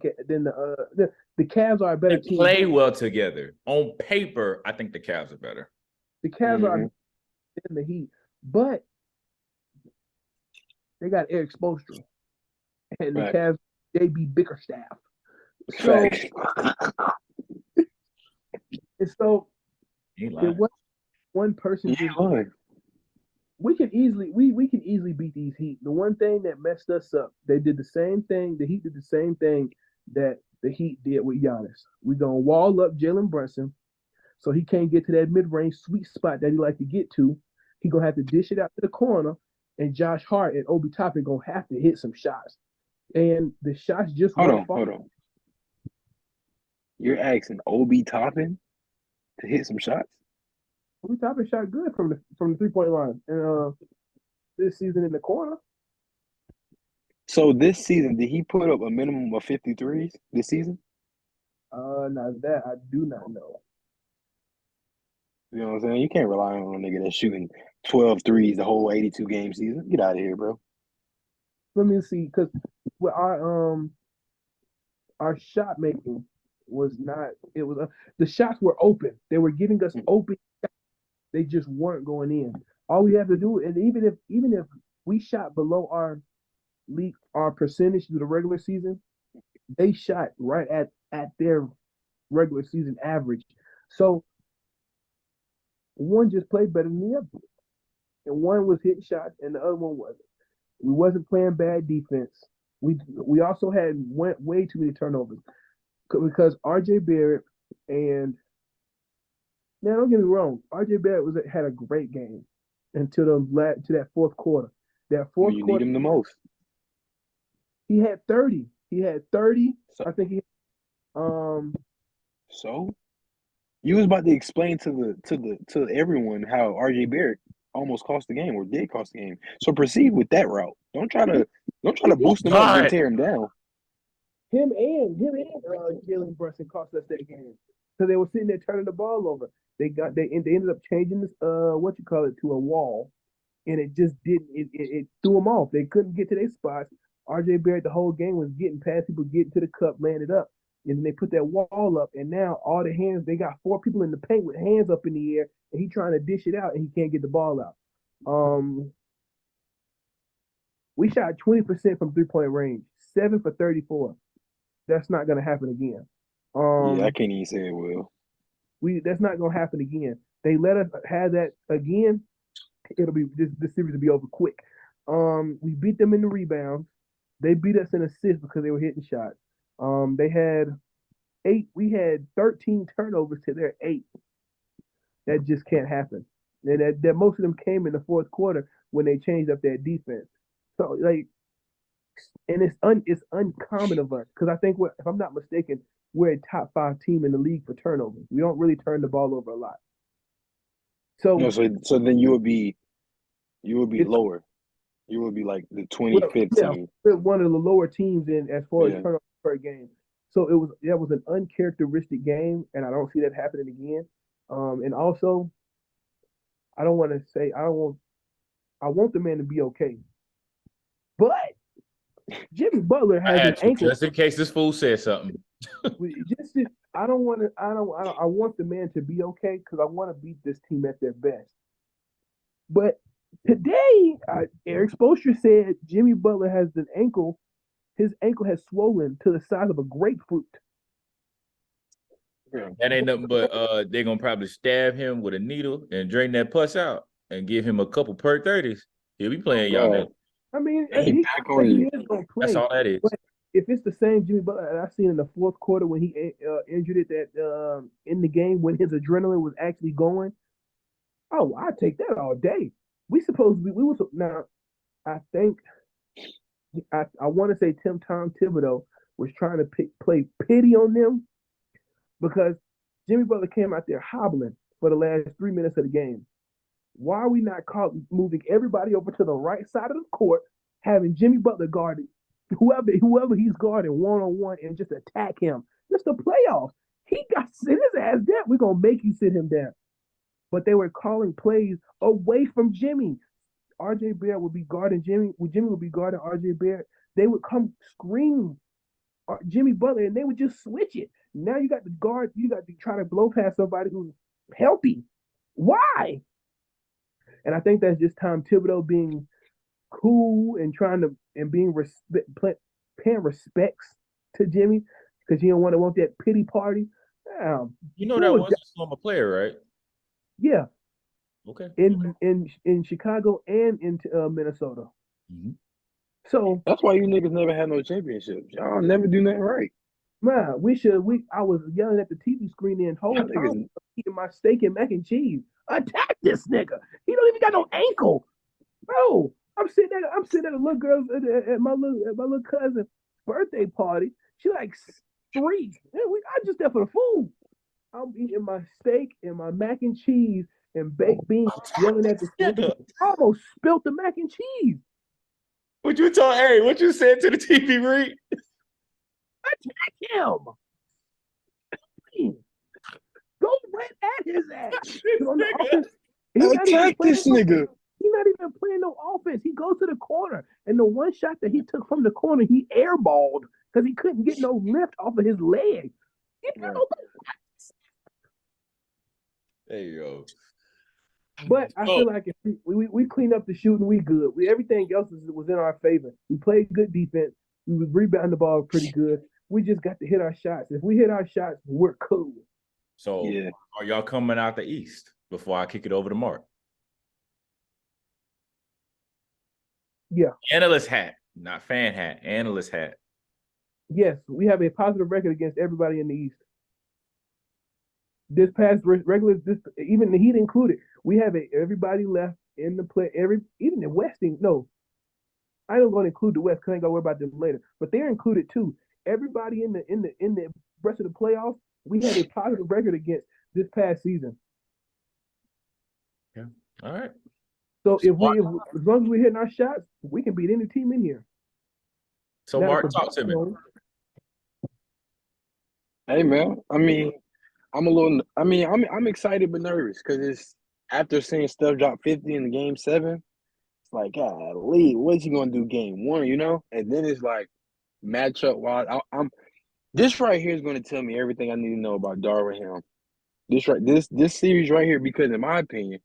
Cavs are a better team. They play well together. On paper, I think the Cavs are better. The Cavs are than the Heat, but they got Eric Spoelstra and the Cavs JB Bickerstaff. So and so one person. We can easily beat these Heat. The one thing that messed us up, they did the same thing. The Heat did the same thing that the Heat did with Giannis. We're gonna wall up Jalen Brunson, so he can't get to that mid-range sweet spot that he like to get to. He gonna have to dish it out to the corner, and Josh Hart and Obi Toppin gonna have to hit some shots. And the shots just hold on. You're asking Obi Toppin to hit some shots? Obi Toppin shot good from the 3-point line, and this season in the corner. So this season, did he put up a minimum of 53s this season? Now that I do not know. You know what I'm saying? You can't rely on a nigga that's shooting 12 threes the whole 82 game season. Get out of here, bro. Let me see, because with our shot making was not. It was the shots were open. They were giving us open shots. They just weren't going in. All we have to do, and even if we shot below our percentage through the regular season, they shot right at their regular season average. So One just played better than the other, and one was hitting shots, and the other one wasn't. We wasn't playing bad defense. We also had way too many turnovers because R.J. Barrett and now don't get me wrong, R.J. Barrett had a great game until to that fourth quarter. That When fourth you need quarter, him the most. he had 30. He had 30. So, I think he so you was about to explain to everyone how RJ Barrett almost cost the game or did cost the game. So proceed with that route. Don't try to boost him up and God. tear him down. him and Jalen Brunson cost us that game because they were sitting there turning the ball over. They ended up changing this to a wall, and it just didn't. It threw them off. They couldn't get to their spots. RJ Barrett the whole game was getting past people, getting to the cup, laying it up, and then they put that wall up. And now all the hands, they got four people in the paint with hands up in the air, and he trying to dish it out, and he can't get the ball out. We shot 20% from 3-point range, 7 for 34. That's not gonna happen again. Yeah, I can't even say it will. That's not gonna happen again. They let us have that again. It'll be this series will be over quick. We beat them in the rebounds. They beat us in assists because they were hitting shots. They had 8. We had 13 turnovers to their 8. That just can't happen. And that most of them came in the fourth quarter when they changed up their defense. So like, and it's uncommon of us because I think if I'm not mistaken, we're a top 5 team in the league for turnovers. We don't really turn the ball over a lot. So No, so then you would be lower. You would be like the 25th team. we're one of the lower teams in as far as Yeah. turnovers per game. So that was an uncharacteristic game, and I don't see that happening again. And also, I want the man to be okay, but Jimmy Butler I has an had to, ankle. just in case this fool said something. I want the man to be okay because I want to beat this team at their best. But today, Eric Spoelstra said Jimmy Butler has an ankle. His ankle has swollen to the size of a grapefruit. That ain't nothing but they're gonna probably stab him with a needle and drain that pus out and give him a couple per 30s. He'll be playing y'all. God. I mean, He back on you. is going to play. That's all that is. But if it's the same Jimmy Butler that I seen in the fourth quarter when he injured it in the game when his adrenaline was actually going, oh, I take that all day. We was now. I think I want to say Tom Thibodeau was trying to play pity on them because Jimmy Butler came out there hobbling for the last 3 minutes of the game. Why are we not moving everybody over to the right side of the court, having Jimmy Butler guarded whoever he's guarding one-on-one and just attack him? It's the playoffs. He got to sit his ass down. We're going to make you sit him down. But they were calling plays away from Jimmy. R.J. Barrett would be guarding Jimmy. Jimmy would be guarding R.J. Barrett. They would come scream Jimmy Butler, and they would just switch it. Now you got the guard. You got to try to blow past somebody who's healthy. Why? And I think that's just Tom Thibodeau being cool and paying respects to Jimmy because you don't want that pity party. That was a former player, right? Yeah. Okay. In Chicago and in Minnesota. Mm-hmm. So that's why you niggas never had no championships. Y'all never do nothing right. Man, I was yelling at the TV screen the whole time eating my steak and mac and cheese. Attack this nigga. He don't even got no ankle. Bro, I'm sitting at a little girl at my little cousin's birthday party. She like 3. I just there for the food. I'm eating my steak and my mac and cheese and baked beans, yelling at the TV. I almost spilled the mac and cheese. What you said to the TV read? Attack him. Go right at his ass. Attack this nigga. He's not even playing no offense. He goes to the corner, and the one shot that he took from the corner, he airballed because he couldn't get no lift off of his leg. There you go. But I feel like if we clean up the shooting, we good. Everything else was in our favor. We played good defense. We was rebounding the ball pretty good. We just got to hit our shots. If we hit our shots, we're cool. So Are y'all coming out the East? before I kick it over to Mark. Yeah. Analyst hat, not fan hat. Analyst hat. Yes, we have a positive record against everybody in the East. This past regular, this even the Heat included, we have everybody left in the play. Even the Westing. No, I don't going to include the West because I ain't gonna worry about them later. But they're included too. Everybody in the rest of the playoffs, we have a positive record against this past season. Yeah. All right. So as long as we're hitting our shots, we can beat any team in here. So Now, Mark, talk to me. Hey man, I mean, I'm excited but nervous because it's after seeing Steph drop 50 in the game 7. It's like, golly, what's he gonna do game 1? You know, and then it's like matchup wise. This right here is going to tell me everything I need to know about Darvin Ham. This series right here, because in my opinion,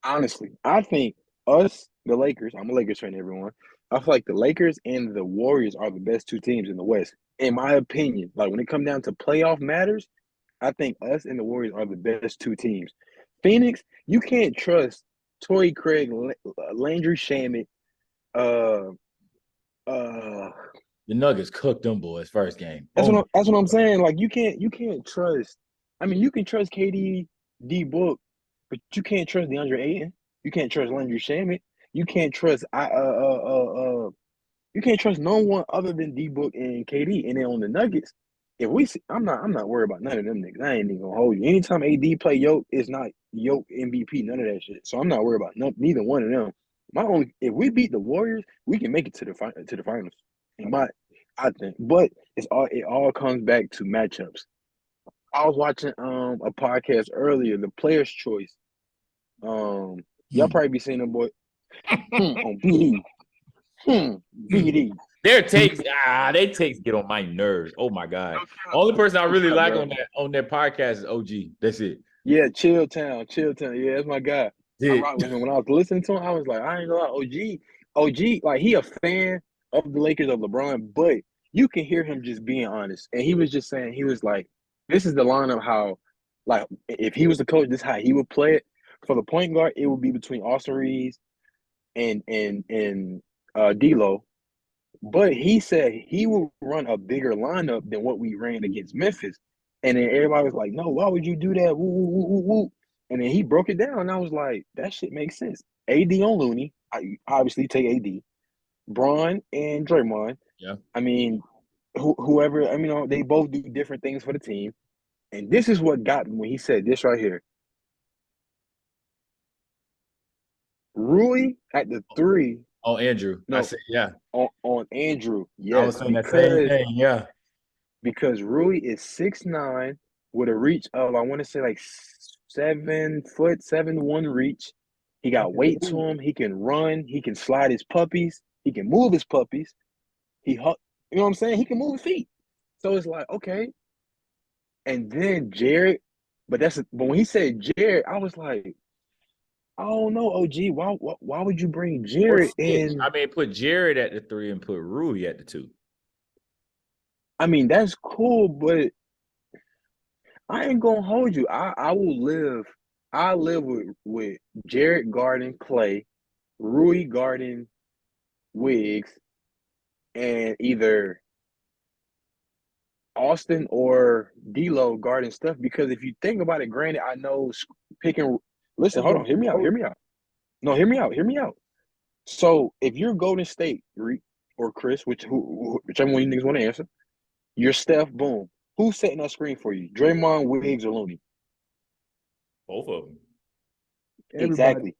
honestly, I think us, the Lakers. I'm a Lakers fan, everyone. I feel like the Lakers and the Warriors are the best 2 teams in the West, in my opinion. Like when it comes down to playoff matters, I think us and the Warriors are the best 2 teams. Phoenix, you can't trust Torrey Craig, Landry Shamet, uh, uh, The Nuggets cooked them boys first game. that's what I'm saying. Like you can't trust. I mean, you can trust KD, D Book, but you can't trust DeAndre Ayton. You can't trust Landry Shamet. You can't trust you can't trust no one other than D Book and KD. And then on the Nuggets, if we see, I'm not worried about none of them niggas. I ain't even gonna hold you. Anytime AD play Yoke, it's not Yoke MVP, none of that shit. So I'm not worried about neither one of them. If we beat the Warriors, we can make it to the finals. I think, but it all comes back to matchups. I was watching a podcast earlier, the Player's Choice. Y'all probably be seeing them boy on BD. BD. Their takes, they takes get on my nerves. Oh my god. Only person I really like on that podcast is OG. That's it. Yeah, Chill Town. Yeah, that's my guy. I rock with him. When I was listening to him, I was like, I ain't gonna lie, OG, like he a fan of the Lakers of LeBron, but you can hear him just being honest. And he was just saying, he was like, this is the lineup how, like, if he was the coach, this is how he would play it. For the point guard, it would be between Austin Reeves and D'Lo. But he said he will run a bigger lineup than what we ran against Memphis. And then everybody was like, no, why would you do that? Woo, woo, woo, woo, woo. And then he broke it down. And I was like, that shit makes sense. AD on Looney. I obviously take AD. Braun and Draymond. Yeah. I mean, whoever, I mean, they both do different things for the team. And this is what got me when he said this right here. Rui at the 3. Oh, Andrew. No, I said, yeah. On Andrew. Yes. I was saying that same thing, yeah. Because Rui is 6'9" with a reach of, I want to say like 7 foot, 7'1" reach. He got weight to him. He can run. He can slide his puppies. He can move his puppies. You know what I'm saying? He can move his feet. So it's like, okay. And then Jared, but when he said Jared, I was like, I don't know, OG. Why would you bring Jared in? I mean, put Jared at the 3 and put Rui at the 2. I mean, that's cool, but I ain't gonna hold you. I live with Jared guarding Clay, Rui guarding Wiggs, and either Austin or D'Lo guarding stuff. Because if you think about it, granted, I know picking. Listen, hold on. Hear me out. No, hear me out. So if you're Golden State, Reek or Chris, whichever one you niggas want to answer, you're Steph. Boom. Who's setting that screen for you? Draymond, Wiggs, or Looney? Both of them. Exactly.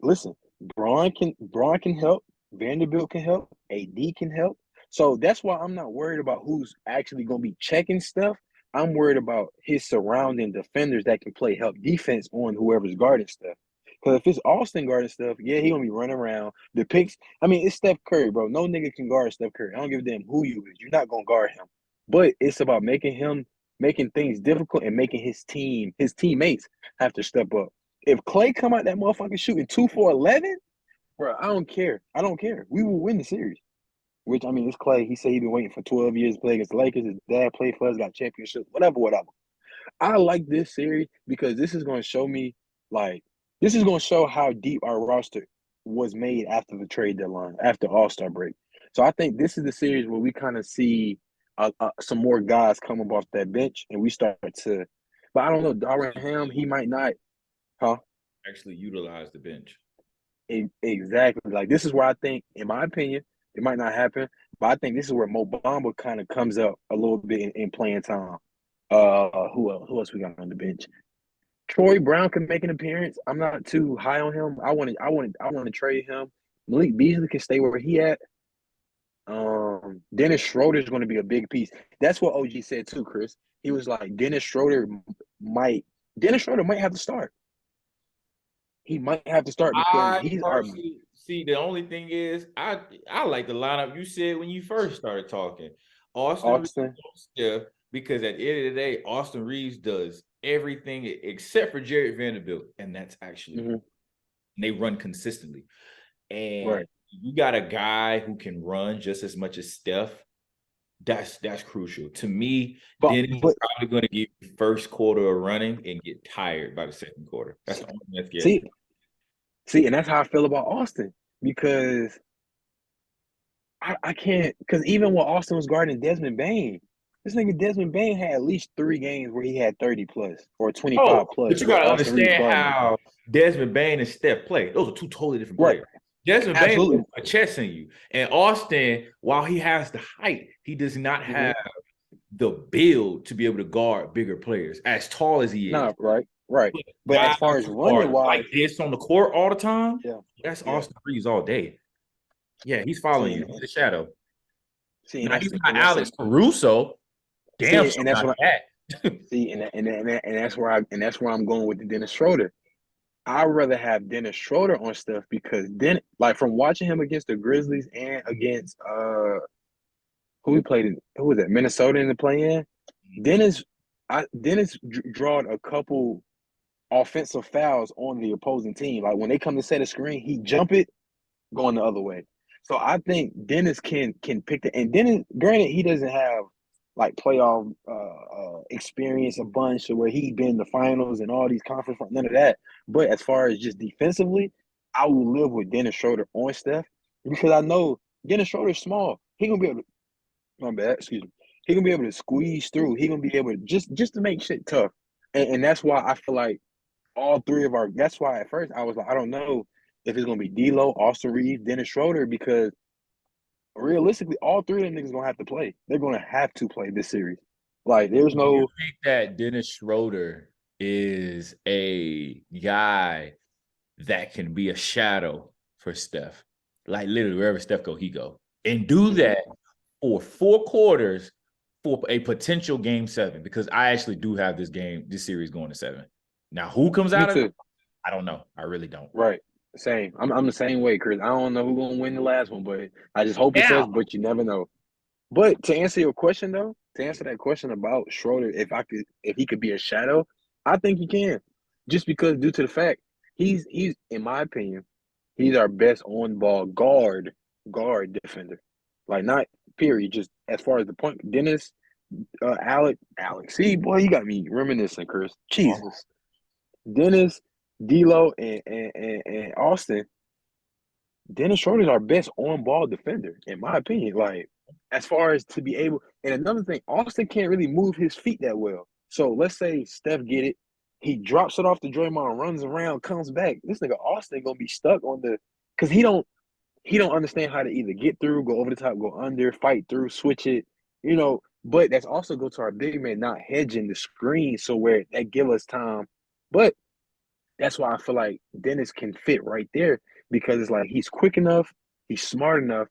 Listen, Braun can help. Vanderbilt can help. AD can help. So that's why I'm not worried about who's actually going to be checking stuff. I'm worried about his surrounding defenders that can play help defense on whoever's guarding stuff. Because if it's Austin guarding stuff, yeah, he going to be running around. The picks, I mean, it's Steph Curry, bro. No nigga can guard Steph Curry. I don't give a damn who you is. You're not going to guard him. But it's about making things difficult and making his teammates have to step up. If Clay come out that motherfucker shooting 2 for 11, bro, I don't care. We will win the series. Which, I mean, it's Clay. He said he's been waiting for 12 years to play against the Lakers. His dad played for us, got championships, whatever. I like this series because this is going to show me Like this is gonna show how deep our roster was made after the trade deadline, after All-Star break. So I think this is the series where we kind of see some more guys come up off that bench, and we start to. But I don't know, Darvin Ham, he might not, huh? Actually utilize the bench. Exactly. Like this is where I think, in my opinion, it might not happen, but I think this is where Mo Bamba kind of comes up a little bit in playing time. Who else? Who else we got on the bench? Troy Brown can make an appearance. I'm not too high on him. I want to trade him. Malik Beasley can stay where he at. Dennis Schroeder is going to be a big piece. That's what OG said too, Chris. He was like, might Dennis Schroeder might have to start. He might have to start because I he's our personally see the only thing is I like the lineup you said when you first started talking. Austin Reeves, Austin. Steph, because at the end of the day, Austin Reeves does everything except for Jared Vanderbilt, and that's actually Mhm. they run consistently. And Right. you got a guy who can run just as much as Steph. That's crucial to me. Dennis is But probably going to get first quarter of running and get tired by the second quarter. That's the only thing that scares see, me. see, and that's how I feel about Austin because I can't because even when Austin was guarding Desmond Bain, this nigga Desmond Bain had at least 3 games where he had 30 plus or Oh, 25 plus but you with got to Austin Reeves understand guarding him. how Desmond Bain and Steph play. Those are two totally different Right. players. Desmond Bain Absolutely. puts a chest in you. And Austin, while he has the height, he does not Mhm. have the build to be able to guard bigger players as tall as he is. Nah, right. But But as guys far as who running are like wise, this on the court all the time, yeah, that's yeah. Austin Reeves all day. Yeah, he's following See, you. He's the shadow. see, Now, he's not and that's Alex Caruso. Damn, see, sure and that's not what that. see, and that's where I'm going with the Dennis Schroeder. I'd rather have Dennis Schroeder on stuff because then, like from watching him against the Grizzlies and against who we played in, who was that Minnesota in the play-in. Dennis, Dennis drawed a couple offensive fouls on the opposing team. Like when they come to set a screen, he jump it going the other way. So I think Dennis can pick the and Dennis. Granted, he doesn't have like playoff experience a bunch to where he been in the finals and all these conference none of that. But as far as just defensively, I will live with Dennis Schroeder on Steph because I know Dennis Schroeder's small. He gonna be able to. My bad, excuse me. He gonna be able to squeeze through. He gonna be able to just to make shit tough, and that's why I feel like all three of our. That's why at first I was like, I don't know if it's gonna be D'Lo, Austin Reeves, Dennis Schroeder, because realistically, all three of them niggas gonna have to play. They're gonna have to play this series. Like, there's Do you no think that Dennis Schroeder is a guy that can be a shadow for Steph? Like literally wherever Steph go, he go. And do that for 4 quarters for a potential game 7. Because I actually do have this series going to 7. Now, who comes me out of it? too. I don't know. I really don't. Right. Same. I'm the same way, Chris. I don't know who's gonna win the last one, but I just hope it's Now, us, but you never know. But to answer your question though, to answer that question about Schroeder, if he could be a shadow, I think he can. Just because due to the fact he's in my opinion, he's our best on ball guard defender. Like not period, just as far as the point. Dennis, Alex. See, boy, you got me reminiscing, Chris. Jesus. Dennis, D'Lo, and Austin, Dennis Schroeder's our best on-ball defender, in my opinion. Like, as far as to be able, and another thing, Austin can't really move his feet that well. So let's say Steph get it, he drops it off to Draymond, runs around, comes back. This nigga Austin gonna be stuck on the, because he don't understand how to either get through, go over the top, go under, fight through, switch it, you know. But that's also go to our big man not hedging the screen, so where that give us time. But that's why I feel like Dennis can fit right there because it's like he's quick enough, he's smart enough,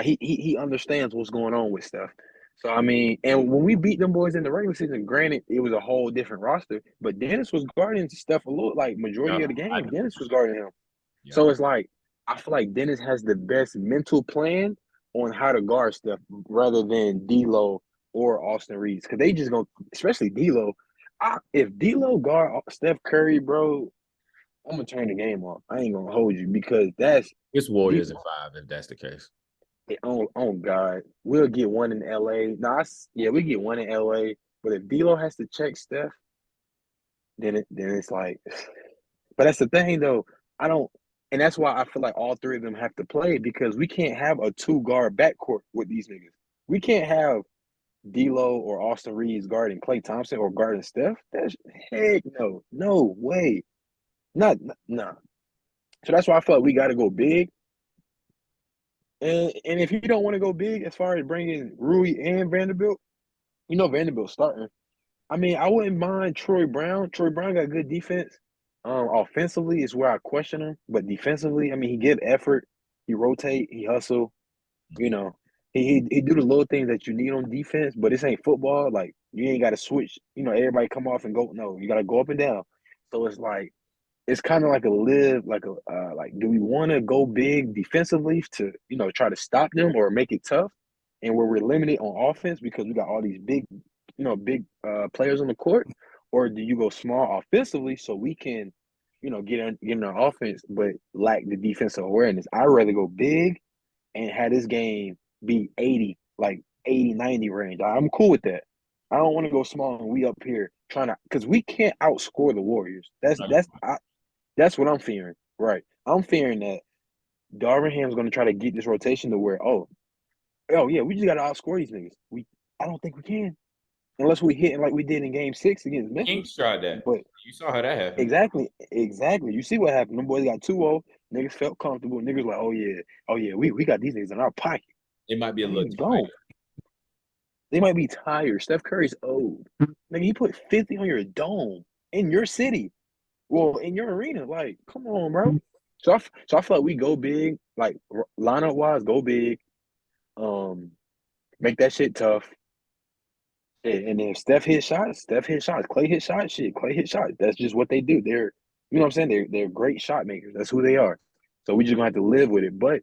he understands what's going on with stuff. So I mean, and when we beat them boys in the regular season, granted it was a whole different roster, but Dennis was guarding stuff a little like majority of the I game. know. Dennis was guarding him. Yeah. So it's like I feel like Dennis has the best mental plan on how to guard stuff rather than D'Lo or Austin Reeves because they just go, especially D'Lo. If D'Lo guard Steph Curry, bro, I'm gonna turn the game off. I ain't gonna hold you because that's It's the Warriors in 5 if that's the case. on God. We'll get one in LA. No, yeah, we get one in LA. But if D'Lo has to check Steph, then it's like But that's the thing, though. I don't, and that's why I feel like all three of them have to play because we can't have a two guard backcourt with these niggas. We can't have D'Lo or Austin Reeves guarding Klay Thompson or guarding Steph. That's heck no, no way, not nah. So that's why I feel like we got to go big. And if you don't want to go big as far as bringing Rui and Vanderbilt, Vanderbilt's starting. I mean, I wouldn't mind Troy Brown. Troy Brown got good defense. Offensively is where I question him, but defensively, I mean, he give effort, he rotate, he hustle. You know, he do the little things that you need on defense, but this ain't football. Like you ain't got to switch. Everybody come off and go. No, you got to go up and down. So it's like it's kind of like do we want to go big defensively to try to stop them or make it tough, and where we're limited on offense because we got all these big players on the court, or do you go small offensively so we can get in our offense but lack the defensive awareness? I'd rather go big and have this game be 80, like 80, 90 range. I'm cool with that. I don't want to go small and we up here trying to because we can't outscore the Warriors. That's what I'm fearing. Right. I'm fearing that Darvin Ham's going to try to get this rotation to where, oh yeah, we just got to outscore these niggas. I don't think we can unless we hit like we did in Game 6 against Memphis. Kings tried that, but you saw how that happened. Exactly. You see what happened? Them boys got 2-0. Niggas felt comfortable. Niggas like, oh yeah, we got these niggas in our pocket. It might be a little don't. They might be tired. Steph Curry's old. Nigga, he put 50 on your dome in your city. Well, in your arena. Like, come on, bro. So I feel like we go big, like lineup wise, go big. Make that shit tough. And then Steph hit shots. Klay hit shots. Klay hit shots. That's just what they do. They're, you know what I'm saying? They're great shot makers. That's who they are. So we just gonna have to live with it. But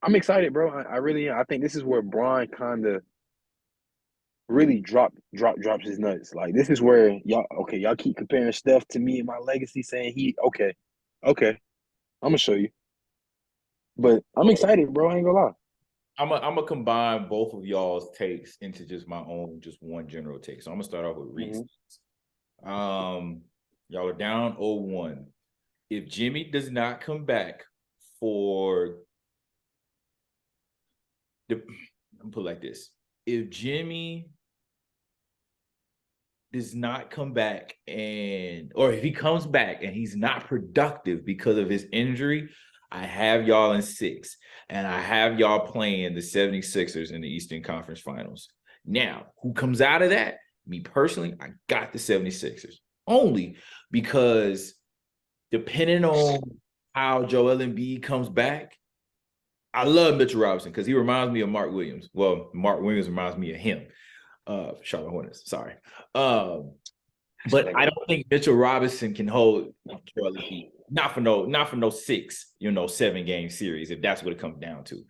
I'm excited, bro. I really am. I think this is where Bron kind of really drops his nuts. Like this is where y'all keep comparing Steph to me and my legacy, saying okay, I'm gonna show you. But I'm excited, bro. I ain't gonna lie. I'm gonna combine both of y'all's takes into just my own, just one general take. So I'm gonna start off with Reese. Y'all are down 0-1. If Jimmy does not come back for I'm gonna put it like this: if Jimmy does not come back or if he comes back and he's not productive because of his injury, I have y'all in 6, and I have y'all playing the 76ers in the Eastern Conference Finals. Now, who comes out of that? Me personally, I got the 76ers. Only because depending on how Joel Embiid comes back, I love Mitchell Robinson because he reminds me of Mark Williams. Well, Mark Williams reminds me of him. Charlotte Hornets, sorry. But I don't think Mitchell Robinson can hold Joel Embiid. Not for no 6, 7-game series, if that's what it comes down to.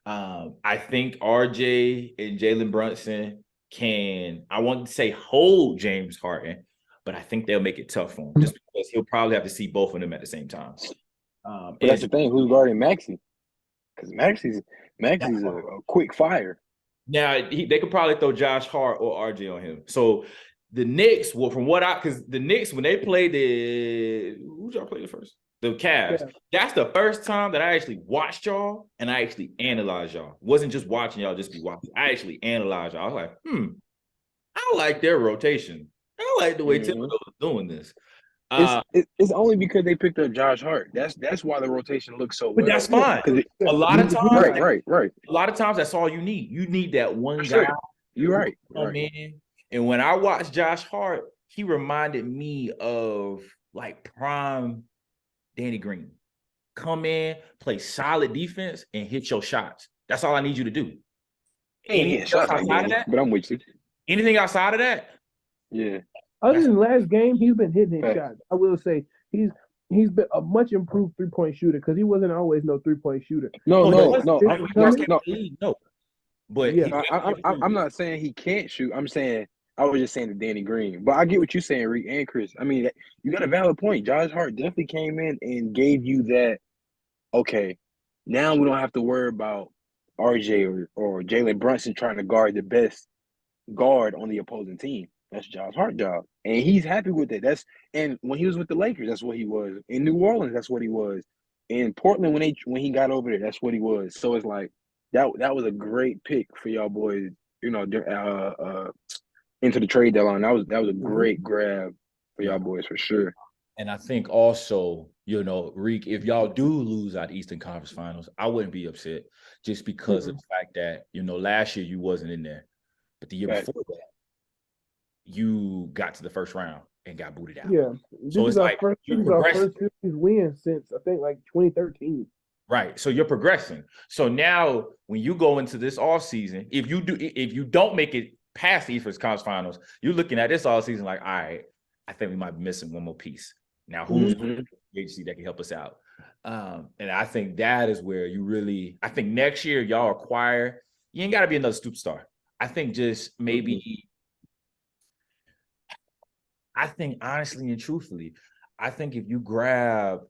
I think RJ and Jalen Brunson can, I won't say hold James Harden, but I think they'll make it tough for him just because he'll probably have to see both of them at the same time. But that's the thing, who's guarding Maxey? Because Maxey's a quick fire. Now, they could probably throw Josh Hart or RJ on him. So the Knicks, because the Knicks, when they played who'd y'all play first? The Cavs. Yeah. That's the first time that I actually watched y'all and I actually analyzed y'all. Wasn't just watching y'all, just be watching. I actually analyzed y'all. I was like, I like their rotation. I like the way Thibodeau is doing this. It's only because they picked up Josh Hart. That's why the rotation looks so well. But that's fine. A lot of times, right. A lot of times, that's all you need. You need that one guy. You're right. And when I watched Josh Hart, he reminded me of like prime Danny Green. Come in, play solid defense, and hit your shots. That's all I need you to do. Anything else outside of that? But I'm with you. Anything outside of that? Yeah. Other than last game, he's been hitting his shots. I will say he's been a much improved 3-point shooter because he wasn't always no 3-point shooter. No. But yeah, I'm not saying he can't shoot. I'm saying I was just saying to Danny Green. But I get what you're saying, Reed and Chris. I mean, you got a valid point. Josh Hart definitely came in and gave you that. Okay, now we don't have to worry about RJ or Jalen Brunson trying to guard the best guard on the opposing team. That's Josh Hart job, and he's happy with it. And when he was with the Lakers, that's what he was. In New Orleans, that's what he was. In Portland, when he got over there, that's what he was. So it's like that was a great pick for y'all boys. You know, into the trade deadline. That was a great grab for y'all Yeah. boys for sure. And I think also, you know, Reek, if y'all do lose out Eastern Conference Finals, I wouldn't be upset just because of the fact that, you know, last year you wasn't in there, but the year Right. before that, you got to the first round and got booted out. Yeah, So it's like this you're is our progressing. first series win since I think like 2013. Right. So you're progressing. So now when you go into this off season, if you don't make it past the Eastern Conference Finals, you're looking at this all season like, all right, I think we might be missing one more piece. Now, who's the agency that can help us out? And I think that is where I think next year y'all acquire, you ain't got to be another superstar. I think just maybe, I think honestly and truthfully, I think if you grab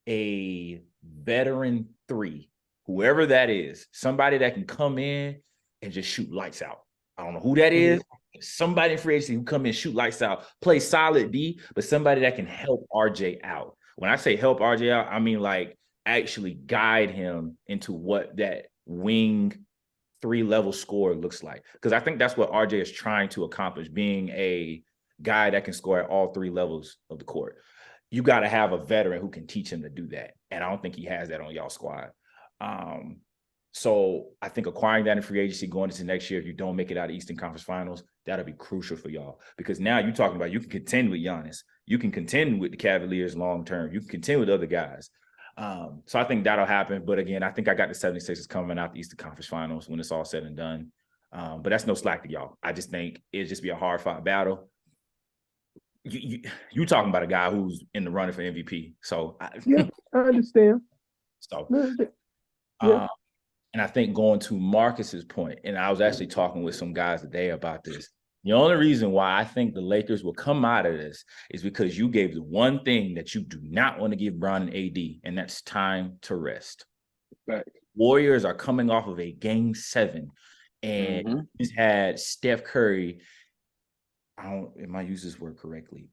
a veteran 3, whoever that is, somebody that can come in and just shoot lights out. I don't know who that is. Somebody in free agency who come in, shoot lights out, play solid D, but somebody that can help RJ out. When I say help RJ out, I mean like actually guide him into what that wing 3-level score looks like. Because I think that's what RJ is trying to accomplish, being a guy that can score at all 3 levels of the court. You got to have a veteran who can teach him to do that. And I don't think he has that on y'all squad. So I think acquiring that in free agency going into next year, if you don't make it out of Eastern Conference Finals, that'll be crucial for y'all. Because now you're talking about you can contend with Giannis. You can contend with the Cavaliers long term. You can contend with other guys. So I think that'll happen. But again, I think I got the 76ers coming out the Eastern Conference Finals when it's all said and done. But that's no slack to y'all. I just think it'll just be a hard-fought battle. You talking about a guy who's in the running for MVP. So I understand. So yeah. And I think going to Marcus's point, and I was actually talking with some guys today about this. The only reason why I think the Lakers will come out of this is because you gave the one thing that you do not want to give Bron and AD, and that's time to rest. Right. Warriors are coming off of a game 7, and he's had Steph Curry. Am I use this word correctly?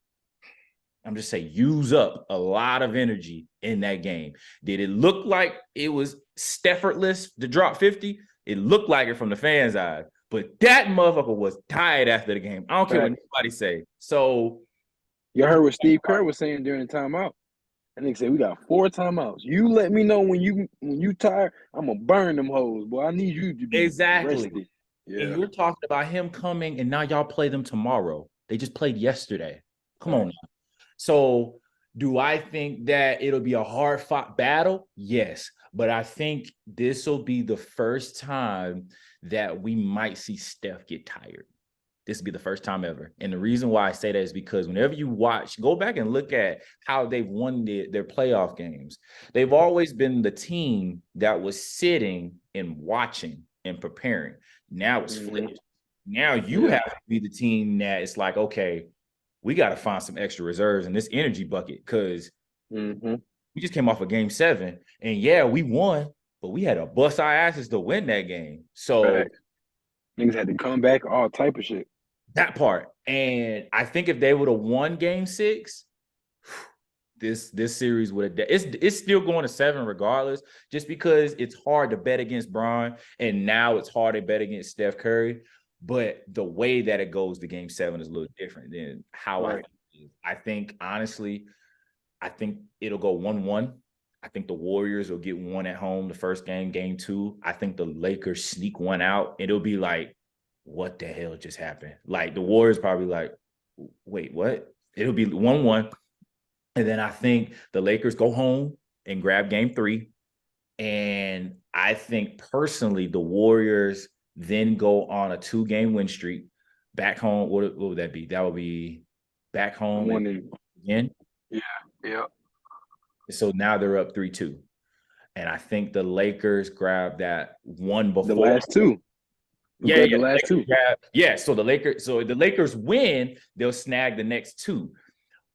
I'm just saying use up a lot of energy in that game. Did it look like it was effortless to drop 50? It looked like it from the fans' eyes, but that motherfucker was tired after the game. I don't care what anybody say. So you heard what Steve Kerr was saying during the timeout. And they said we got 4 timeouts. You let me know when you tired. I'm gonna burn them hoes, boy. I need you to be rested. Yeah. And you're talking about him coming, and now y'all play them tomorrow. They just played yesterday. Come on now. So do I think that it'll be a hard-fought battle? Yes. But I think this will be the first time that we might see Steph get tired. This will be the first time ever. And the reason why I say that is because whenever you go back and look at how they've won their playoff games, they've always been the team that was sitting and watching and preparing. Now it's flipped. Now you have to be the team that it's like, okay, we got to find some extra reserves in this energy bucket because we just came off a game 7 and we won, but we had to bust our asses to win that game. So niggas had to come back, all type of shit. That part. And I think if they would have won game 6, this series would have it's still going to 7 regardless, just because it's hard to bet against Bron and now it's hard to bet against Steph Curry. But the way that it goes to game 7 is a little different than how I think, honestly, I think it'll go 1-1. I think the Warriors will get 1 at home the first game, game 2. I think the Lakers sneak 1 out. And it'll be like, what the hell just happened? Like the Warriors probably like, wait, what? It'll be 1-1. And then I think the Lakers go home and grab game 3. And I think personally the Warriors then go on a 2-game win streak back home. What would that be? That would be back home again. Yeah. So now they're up 3-2. And I think the Lakers grab that one before. The last 2. The last 2. So the Lakers win, they'll snag the next 2.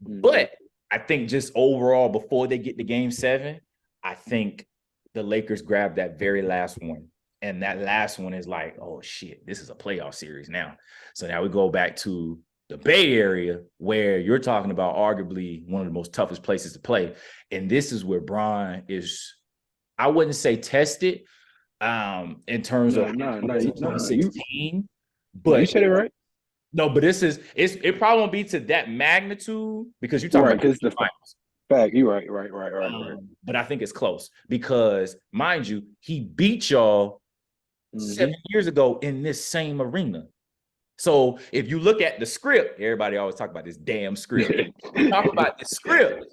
But I think just overall, before they get to game 7, I think the Lakers grab that very last one. And that last one is like, oh shit, this is a playoff series now. So now we go back to the Bay Area, where you're talking about arguably one of the most toughest places to play. And this is where Bron is, I wouldn't say tested in terms of 2016, but you said it right. no, but it probably won't be to that magnitude because you're talking Right, about because the finals. fact, you're right. But I think it's close because, mind you, he beat y'all 7 years ago in this same arena. So if you look at the script, everybody always talk about this damn script. Talk about the script.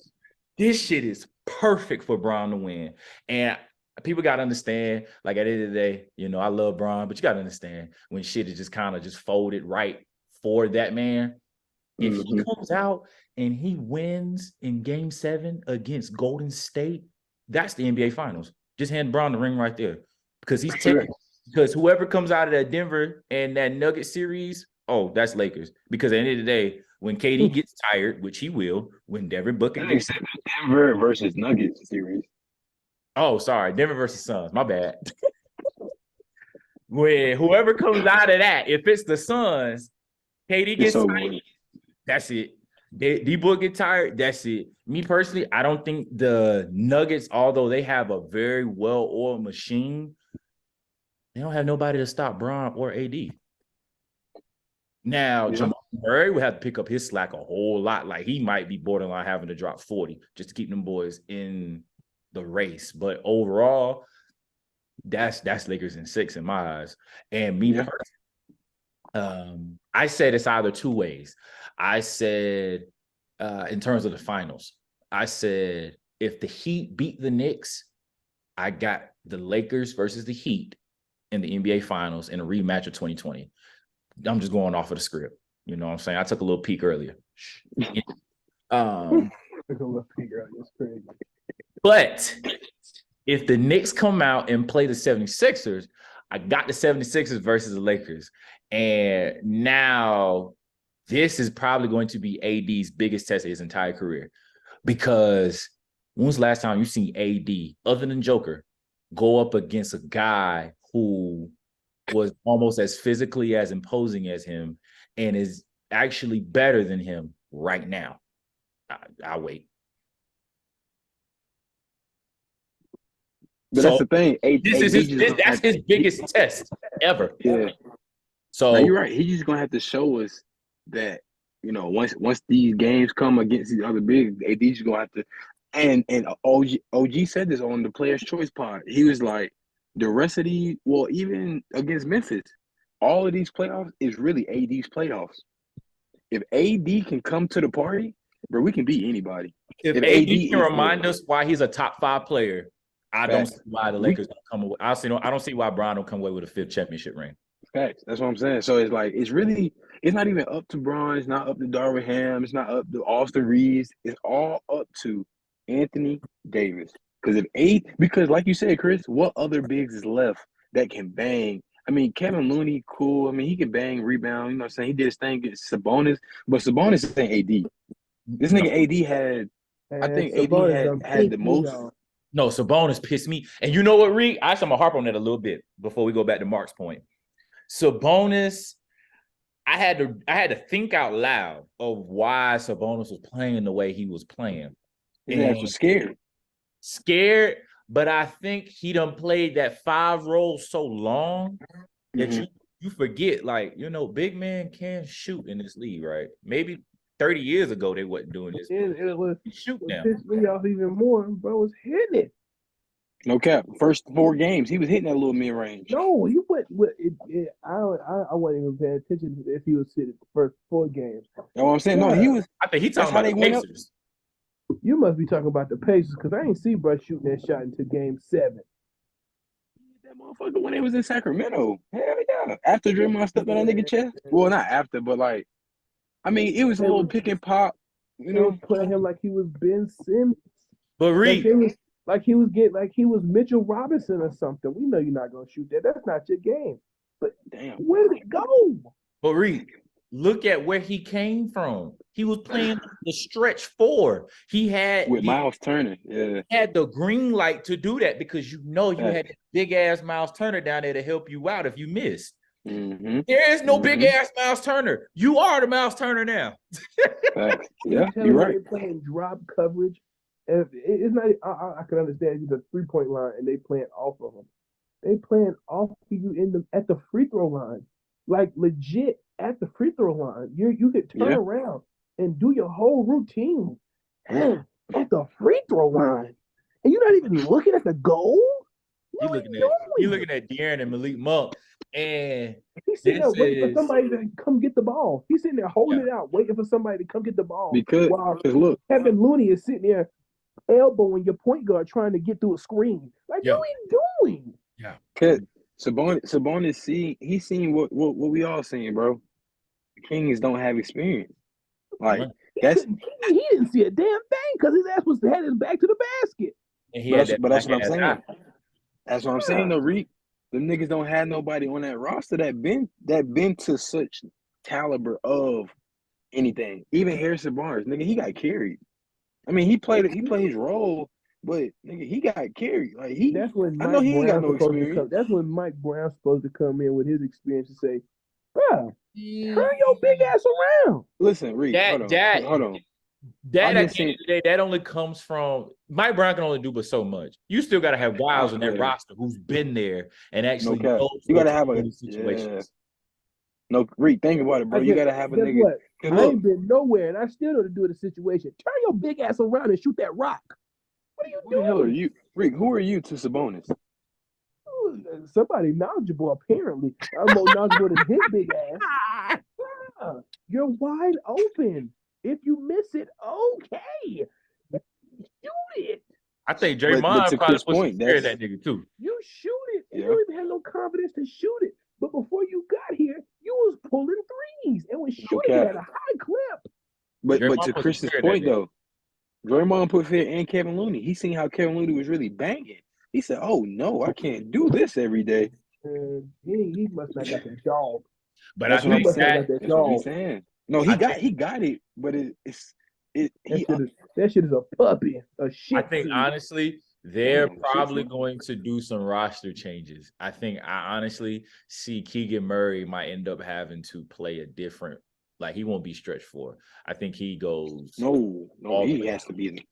This shit is perfect for Bron to win. And people got to understand, like at the end of the day, you know, I love Bron, but you got to understand when shit is just kind of just folded right for that man. If he comes out and he wins in game 7 against Golden State, that's the NBA Finals. Just hand Bron the ring right there. Because because whoever comes out of that Denver and that Nugget series, oh, that's Lakers. Because at the end of the day, when KD gets tired, which he will, when Devin Booker gets Denver versus Nuggets series. Oh, sorry, Denver versus Suns. My bad. When whoever comes out of that, if it's the Suns, KD gets tired, that's it. D-Book get tired, that's it. Me personally, I don't think the Nuggets, although they have a very well-oiled machine, they don't have nobody to stop Bron or AD. Now, Jamal Murray would have to pick up his slack a whole lot. Like he might be borderline having to drop 40 just to keep them boys in the race. But overall, that's Lakers in 6 in my eyes. And me personally, I said it's either two ways. I said, in terms of the finals, I said if the Heat beat the Knicks, I got the Lakers versus the Heat in the NBA Finals in a rematch of 2020. I'm just going off of the script. You know what I'm saying? I took a little peek earlier. But if the Knicks come out and play the 76ers, I got the 76ers versus the Lakers. And now this is probably going to be AD's biggest test of his entire career. Because when was the last time you seen AD, other than Joker, go up against a guy who was almost as physically as imposing as him and is actually better than him right now? I'll wait. But that's the thing. That's his biggest test ever. Yeah. So now you're right. He's just gonna have to show us that, you know, once these games come against these other big, AD's gonna have to. And OG said this on the Players' Choice pod. He was like, the rest of these, well, even against Memphis, all of these playoffs is really AD's playoffs. If AD can come to the party, bro, we can beat anybody. If AD can remind us why he's a top 5 player, I don't see why the Lakers don't come away. I don't see why Bron don't come away with a 5th championship ring. Facts. That's what I'm saying. So it's like it's not even up to Bron. It's not up to Darvin Ham. It's not up to Austin Reeves. It's all up to Anthony Davis. Because like you said, Chris, what other bigs is left that can bang? I mean, Kevin Looney, cool. I mean, he can bang, rebound. You know what I'm saying? He did his thing against Sabonis, but Sabonis ain't AD. This nigga AD had, I think AD had the most. No, Sabonis pissed me. And you know what, Reek? I'm going to harp on that a little bit before we go back to Mark's point. Sabonis, I had to think out loud of why Sabonis was playing the way he was playing. He was scared, but I think he done played that 5 role so long that you forget, like, you know, big man can shoot in this league, right? Maybe 30 years ago they wasn't doing this. It was shoot now. Pissed me off even more. Bro was hitting it. No cap. First 4 games, he was hitting that little mid range. No, he went. I wasn't even paying attention if he was sitting the first 4 games. You know what I'm saying? No, he was. I think he talking about the Pacers. You must be talking about the Pacers because I ain't see Bro shooting that shot until game 7. That motherfucker when they was in Sacramento. Hell yeah. After Draymond stepped on that nigga chest. Well, not after, but like, I mean, it was a little pick and pop. You know, playing him like he was Ben Simmons. But Reed, like he was Mitchell Robinson or something. We know you're not gonna shoot that. That's not your game. But damn, where did it go? But Reed, look at where he came from. He was playing the stretch 4. He had with Miles Turner. Yeah, he had the green light to do that because you know you had big ass Miles Turner down there to help you out if you missed. Mm-hmm. There is no big ass Miles Turner. You are the Miles Turner now. Facts. You Yeah, tell you're me right. they playing drop coverage. If it's not, I can understand you the 3-point line and they playing off of them. They playing off of you at the free throw line, like legit at the free throw line. You could turn Yeah. around and do your whole routine at the free throw line, and you're not even looking at the goal. You What are looking you doing? at De'Aaron and Malik Monk, and He's sitting there this waiting for is somebody to come get the ball. He's sitting there holding it out, waiting for somebody to come get the ball. Because look, Kevin Looney is sitting there elbowing your point guard trying to get through a screen. Like, yeah, what are you doing? yeah. cause Sabonis he's seen what we all seen, bro. The Kings don't have experience. Like Right. He didn't see a damn thing because his ass had his back to the basket. And he had that But that's what I'm black ass saying. eye. That's what I'm saying, though, Reek. Them niggas don't have nobody on that roster that been to such caliber of anything. Even Harrison Barnes, nigga, he got carried. I mean, he played his role, but nigga, he got carried. Like That's when I know Mike he ain't got Brown's no supposed to come. experience. That's when Mike Brown's supposed to come in with his experience and say, "Bruh, turn your big ass around." Listen, Reek, hold on. That I at just the end of the day, that only comes from Mike Brown can only do but so much. You still got to have guys on that roster who's been there and actually No cap. knows You what gotta to have do in a these situations. No, Reek, think about it, bro. You gotta have a Guess nigga. what? I Look, ain't been nowhere, and I still know to do the situation. Turn your big ass around and shoot that rock. What are you who doing? the hell are you, Reek? Who are you to Sabonis? Somebody knowledgeable, apparently. I'm more knowledgeable than his big ass. Yeah, you're wide open. If you miss it, okay. Shoot it. I think But Draymond to probably Chris' put some point, fear in that's that nigga too. You shoot it, and Yeah. you don't even have no confidence to shoot it. But before you got here, you was pulling threes and was shooting it cap. at a high clip. but Draymond to put some Chris's fear in that point nigga. though, Draymond put fear in Kevin Looney. He seen how Kevin Looney was really banging. He said, "Oh no, I can't do this every day." And he must not got that dog. But That's I what I'm think must not that got that That's what we dog. saying. No, I he got it, but That shit is a puppy, a shit. I think suit. honestly, they're Damn, probably shit. going to do some roster changes. I honestly see Keegan Murray might end up having to play a different, like he won't be stretched for. I think he goes. No, all the he way has out. to be.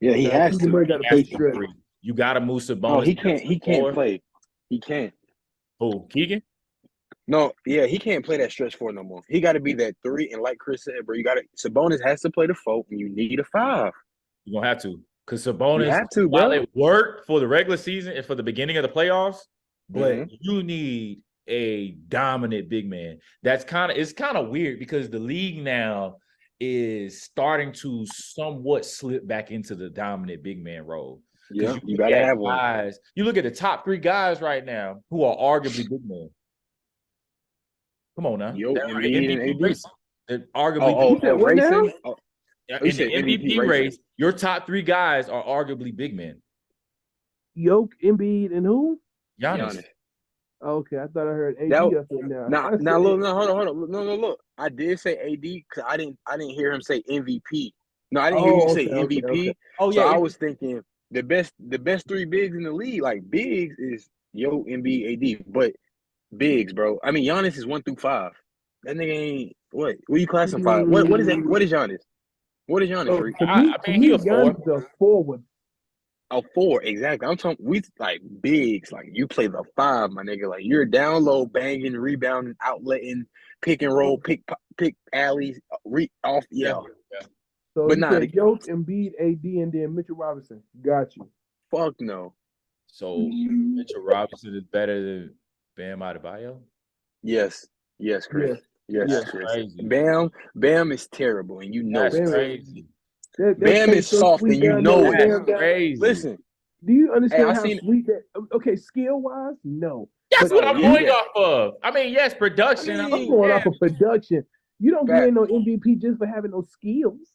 Yeah, he has Keegan to. Murray got to He play has to stretch. agree. You got to move Sabonis. No, he can't. He can't play. He can't. Who, Keegan? No, yeah, he can't play that stretch four no more. He got to be that three, and like Chris said, bro, Sabonis has to play the 4, and you need a 5. You're gonna have to, because You Sabonis, have to, while bro. it worked for the regular season and for the beginning of the playoffs, but you need a dominant big man. It's kind of weird because the league now is starting to somewhat slip back into the dominant big man role. Yeah, You you gotta have guys, one. you look at the top 3 guys right now who are arguably big men. Come on now. Yo, That are Embiid and MVP AD. race. They're arguably You said what now? racing? Oh, in you the said MVP MVP race, racing. your top 3 guys are arguably big men. Yoke, Embiid, and who? Giannis. Okay, I thought I heard AD That- up there now. Now look, hold on. No, look. I did say AD because I didn't hear him say MVP. No, I didn't hear you say MVP. Okay. Oh So yeah, I was thinking the best 3 bigs in the league, like bigs, is Yo, Embiid, AD. But bigs, bro. I mean, Giannis is 1 through 5. That nigga ain't what? What you classify? What is that? What is Giannis? What is Giannis? Reek? To me, he a 4. Giannis is a forward. A 4, exactly. I'm talking. We like bigs. Like you play the 5, my nigga. Like you're down low, banging, rebounding, outletting, pick and roll, pick alleys, off. Yeah. So But you nah, said Yoke, Embiid, AD, and then Mitchell Robinson. Got you. fuck no. So Mitchell Robinson is better than Bam Adebayo? Yes, Chris. Yes, That's Chris. crazy. Bam is terrible, and you know That's it. crazy. Bam is soft, and you know it. That's crazy. Listen, do you understand I how seen- sweet that? Okay, skill wise, no. That's what I'm yeah. going off of. I mean, yes, production. I I'm going off of production. You don't Facts. get no MVP just for having those skills.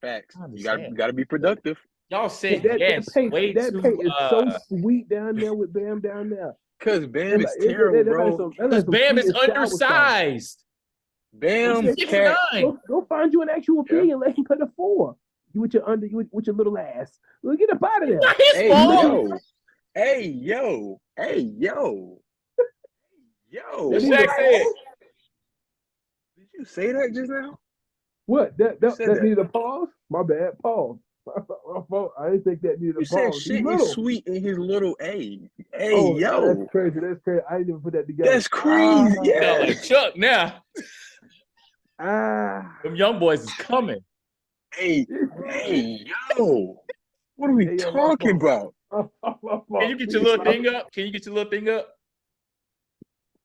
Facts. I You understand. gotta be productive. Y'all said That yes. paint, Way that too. paint is so sweet down there with Bam down there. Cause Bam is terrible, bro. Because Bam is undersized. Bam He's cat. 6'9". Go find you an actual big and let him play the 4. You with your little ass. Well, get up out of there. Not his fault. Hey yo. Yo, What They did need a Shaq said. pause. you say that just now? What? That You that, said that that. needed a pause? My bad. Pause. My fault. I didn't think that needed a You said pause. He's shit is little. sweet in his little A. Hey, Oh, that's yo, crazy. That's crazy. I didn't even put that together. that's crazy. Sound Yeah. like Chuck now. Ah. Them young boys is coming. Hey, yo. What are we Hey, yo, my talking fault. about? My Can fault. you get your little thing up? Can you get your little thing up?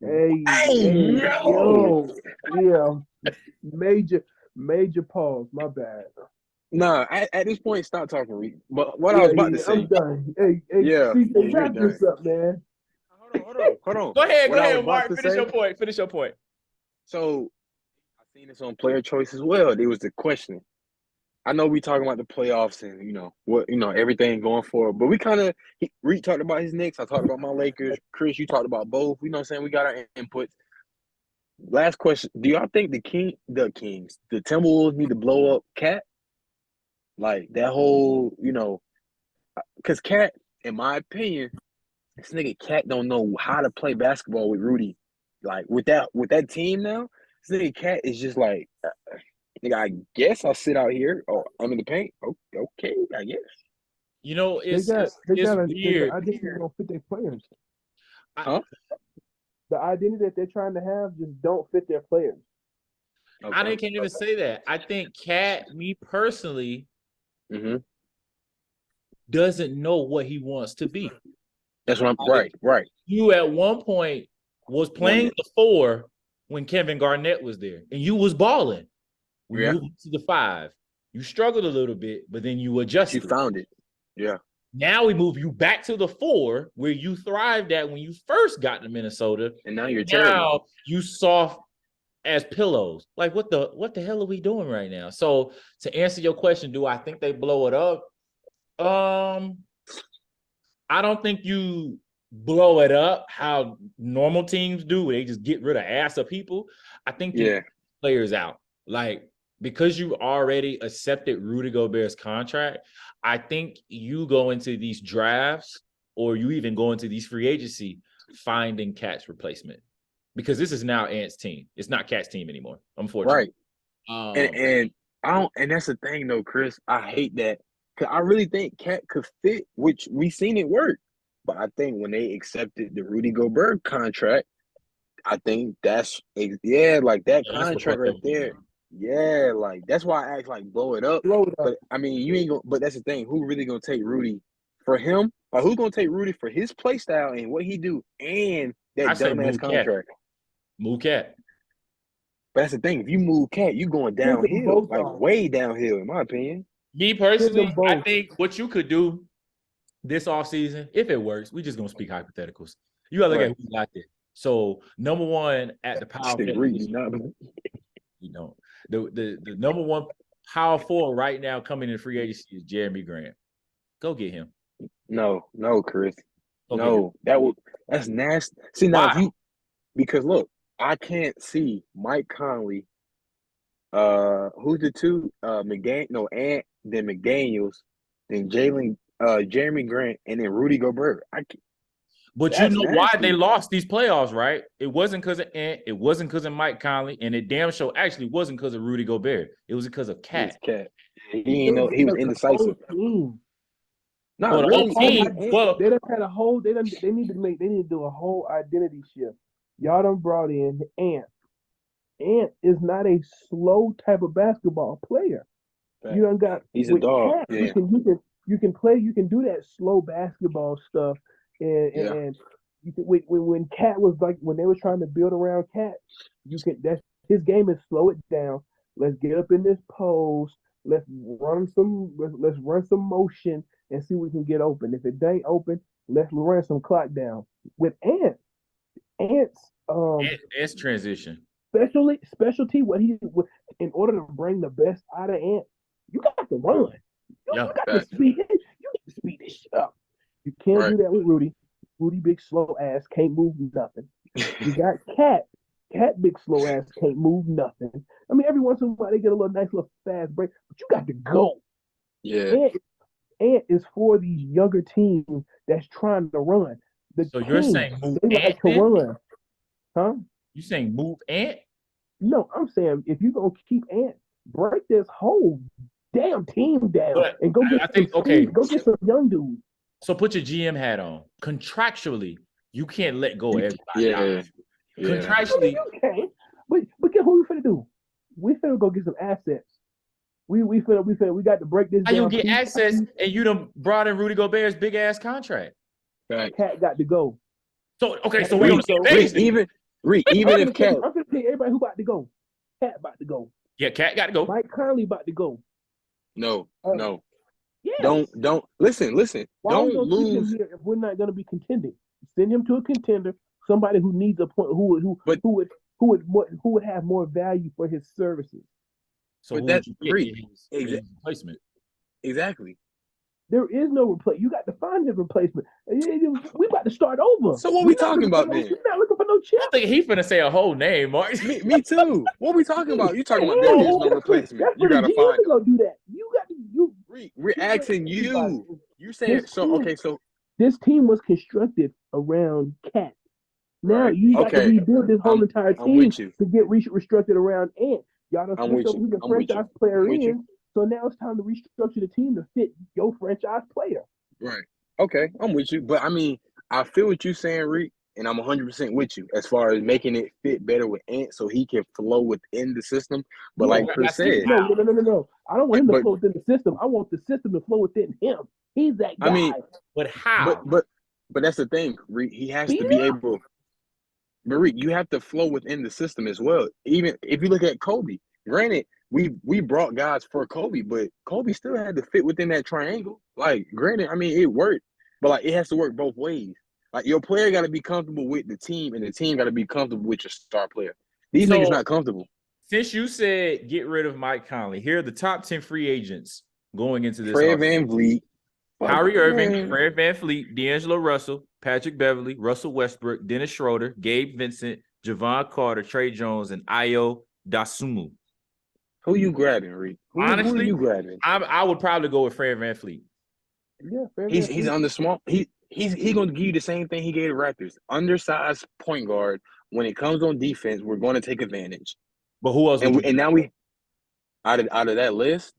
Hey, Hey, yo. yo. Yeah. Major pause. My bad. Nah, at this point, stop talking, Reed. But what I Yeah, was about to I'm say, done. Hey, yeah, CJ, you're wrap this done. up, man. Hold on. Go What I was ahead, about Mark. to Finish say. your point. Finish your point. So I seen this on Player Choice as well. There was the question. I know we talking about the playoffs and what everything going forward, but we kind of Reed talked about his Knicks. I talked about my Lakers. Chris, you talked about both. You know what I'm saying? We got our inputs. Last question: do y'all think the Kings, the Timberwolves need to blow up Cat? Like that whole, because Cat, in my opinion, this nigga Cat don't know how to play basketball with Rudy. Like with that team now, this nigga Cat is just like, nigga, I guess I'll sit out here or under the paint. Okay, I guess. You know, They it's got it's they it's got a the weird. identity don't fit their players. Huh? The identity that they're trying to have just don't fit their players. Okay. Can't even say that. I think Cat, me personally, Mm-hmm. doesn't know what he wants to be. That's what I'm Like, right. you at one point was playing One, the 4 when Kevin Garnett was there, and you was balling. We yeah, moved to the 5. You struggled a little bit, but then you you adjusted. found it. Yeah. Now we move you back to the 4 where you thrived at when you first got to Minnesota. And now you're terrible. Now you soft as pillows. Like what the hell are we doing right now? So to answer your question, do I think they blow it up? I don't think you blow it up how normal teams do, where they just get rid of ass of people. I think you Yeah. players out. Like, because you already accepted Rudy Gobert's contract, I think you go into these drafts or you even go into these free agency finding Cat's replacement. Because this is now Ant's team. It's not Cat's team anymore, unfortunately. Right. And I don't, and that's the thing though, Chris. I hate that because I really think Cat could fit, which we seen it work. But I think when they accepted the Rudy Gobert contract, I think like that That's what contract fucked right everything there. up. Yeah, like that's why I act like blow it up. Blow it up. But I mean, you ain't gonna. But that's the thing. Who really gonna take Rudy for him? Or who's gonna take Rudy for his play style and what he do and I that say dumbass move Cat. contract? Move Cat. But that's the thing. If you move Cat, you going Send them downhill, both like off. way downhill, in my opinion. Me Send them personally, I both. think what you could do this offseason, if it works, we just gonna speak hypotheticals. You gotta look at Right. who got there. So number one at the power Stick forward, reading, not the number one power forward right now coming in free agency is Jeremy Grant. Go get him. no, Chris. Go get him. No, that's nasty. See now, Why? because look, I can't see Mike Conley. Who's the two? Ant, then McDaniels, then Jeremy Grant, and then Rudy Gobert. But you That's know why they nasty. lost these playoffs, right? It wasn't because of Ant, it wasn't because of Mike Conley, and it damn sure actually wasn't because of Rudy Gobert. It was because of It was Cat. Cat. He It didn't was know he was because the whole indecisive. team. Not For the whole really. I team, mean, Ant, well, They done had a whole. They need to do a whole identity shift. Y'all done brought in Ant. Ant is not a slow type of basketball player. You done got he's a with dog. Cat. Yeah, You can play. You can do that slow basketball stuff. yeah. And you can, when Cat was like when they were trying to build around Cat, you can. That's his game is slow it down. Let's get up in this pose. Let's run some motion and see what we can get open. If it ain't open, let's run some clock down. With Ant's Ant's transition. specialty, what he in order to bring the best out of Ant, you got to run. Yeah. You got to speed it. You got to speed this shit up. You can't Right. do that with Rudy. Rudy, big slow ass, can't move nothing. You got Cat. Cat, big slow ass, can't move nothing. I mean, every once in a while they get a little nice little fast break, but you got to go. Yeah. Ant is for these younger teams that's trying to run. The So you're Kings, saying move they Ant like to then? run. Huh? You saying move Ant? No, I'm saying if you gonna keep Ant, break this whole damn team down But and go get I think go get some young dudes. So put your GM hat on. Contractually, you can't let go of everybody. Yeah. Contractually, You can't. But guess what we finna do? We finna go get some assets. We got to break this how you down. get access and you done brought in Rudy Gobert's big ass contract. Right. Cat got to go. So okay, so Reed, we on the same page. then. Even if Cat. I'm gonna tell you everybody who about to go. Cat about to go. Yeah, Cat got to go. Mike Conley about to go. No. Yeah. Don't listen. Why are we Don't gonna keep him lose. here if we're not gonna be contending? Send him to a contender, somebody who needs a point, who would have more value for his services. So But who that- would you Reed, get his replacement? Exactly. There is no replace. You got to find his replacement. We about to start over. So what we talking about then? We're not looking for no chip. I think he finna say a whole name, Mark. Me too. What we talking about? You talking about Hey, there is no that's replacement. That's You for the gotta GM find to them. go do that. You got to. We're asking you. You saying This so? team- Okay, so This team was constructed around Cat. Now Right. you got to Okay. rebuild this whole entire I'm team with you. to get restructured around Ant. Y'all done I'm switched with over you. who the I'm with franchise you. player I'm with you. is. So now it's time to restructure the team to fit your franchise player. Right. Okay, I'm with you. But I mean, I feel what you're saying, Reek, and I'm 100% with you as far as making it fit better with Ant so he can flow within the system. But like Chris said, No. I don't want him to But- flow within the system. I want the system to flow within him. He's that guy. I mean, But how? but that's the thing, Reek. He has Speed to be it up. able. But Reek, you have to flow within the system as well. Even if you look at Kobe, granted, we brought guys for Kobe, but Kobe still had to fit within that triangle. Like, granted, I mean, it worked, but like it has to work both ways. Like your player got to be comfortable with the team, and the team got to be comfortable with your star player. These So- niggas not comfortable. Since you said get rid of Mike Conley, here are the top 10 free agents going into this. Fred offseason. VanVleet, Kyrie Irving, Man. Fred VanVleet, D'Angelo Russell, Patrick Beverly, Russell Westbrook, Dennis Schroeder, Gabe Vincent, Javon Carter, Trey Jones, and Ayo Dasumu. Who you grabbing, Reek? Who Honestly, you grabbing? I would probably go with Fred VanVleet. Yeah, fair He's enough. under small. He's going to give you the same thing he gave the Raptors. Undersized point guard. When it comes on defense, we're going to take advantage. But who else? And Would you and now we out of that list.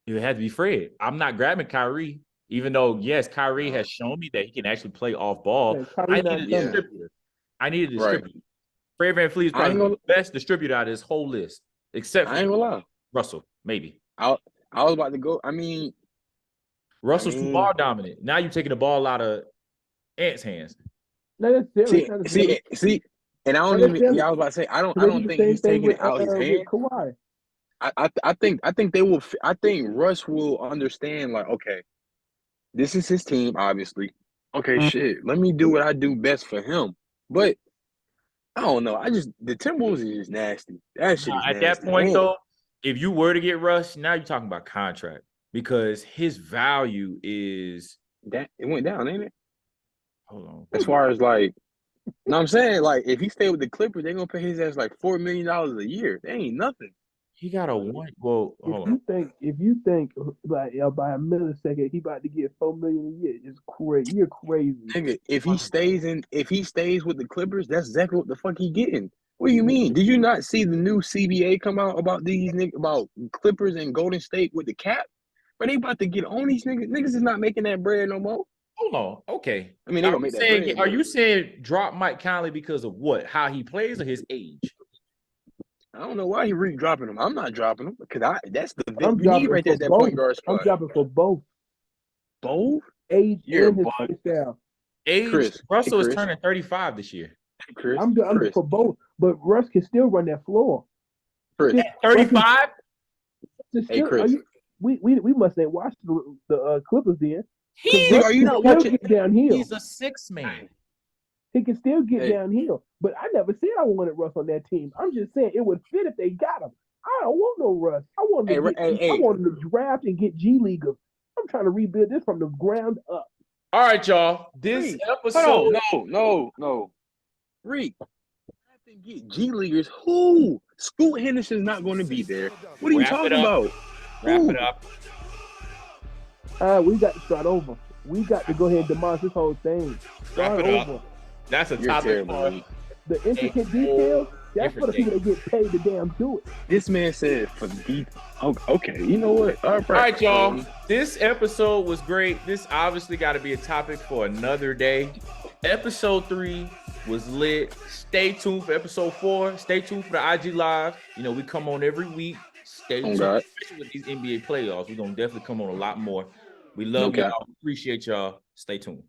It had to be Fred. I'm not grabbing Kyrie, even though yes, Kyrie has shown me that he can actually play off ball. Yeah, Kyrie I not need a coming. distributor. I need a Right. distributor. Fred VanVleet is I ain't probably gonna- the best distributor out of this whole list, except I ain't for gonna lie. Russell. Maybe I was about to go. I mean, Russell's too mean- ball dominant. Now you're taking the ball out of Ant's hands. Not necessarily. see, and I don't Not even. necessarily. Yeah, I was about to say I don't They do think the same he's thing taking with, it out his with hand. Kawhi. I think they will. I think Russ will understand. Like, okay, this is his team, obviously. Okay, shit. Let me do what I do best for him. But I don't know. The Timberwolves is just nasty. That shit is At nasty. that point, Man, though, if you were to get Russ, now you're talking about contract because his value is. that it went down, ain't it? Hold on. As far as like, no, I'm saying like if he stayed with the Clippers, they're gonna pay his ass like $4 million a year. That ain't nothing. He got a one. Well, hold on. If you think like by a millisecond he about to get $4 million a year, it's crazy. You're crazy. Nigga, if he stays with the Clippers, that's exactly what the fuck he getting. What do you mean? Did you not see the new CBA come out about these niggas about Clippers and Golden State with the cap? But they about to get on these niggas. Niggas is not making that bread no more. Hold on. Okay. I mean, they Are gonna you make that saying, bread. are but you saying drop Mike Conley because of what? How he plays or his age? I don't know why he really dropping him. I'm not dropping him because that's the I'm you dropping need right there for at that both. point guard I'm spot. dropping for both Both? age You're and his a bug. style. Age. Chris, Russell hey, is Chris. turning 35 this year. Chris, I'm Chris, for both, but Russ can still run that floor. Chris. Just- 35? Just Hey, still- Chris. are you- we must have watched the Clippers then. He, Nigga, are you not He'll watching? get downhill. he's a six man. He can still get Hey. downhill. But I never said I wanted Russ on that team. I'm just saying it would fit if they got him. I don't want no Russ. I want him to Hey. I want him to draft and get G Leaguers. I'm trying to rebuild this from the ground up. All right, y'all. This Reed, episode. Hold on, no. Reed, I think get G Leaguers. Who? Scoot Henderson's not going to be there. What are you Wrap it talking up. about? Wrap Who? it up. We got to start over. We got to go ahead and demolish this whole thing. Start Wrap it up. over. That's a You're topic terrible, for Reed. the intricate details, that's for the people that get paid to damn do it. This man said for the okay, you know what? All All right, y'all. This episode was great. This obviously got to be a topic for another day. Episode 3 was lit. Stay tuned for episode 4. Stay tuned for the IG Live. You know, we come on every week. Stay tuned, especially with these NBA playoffs. We're going to definitely come on a lot more. We love y'all. Appreciate y'all. Stay tuned.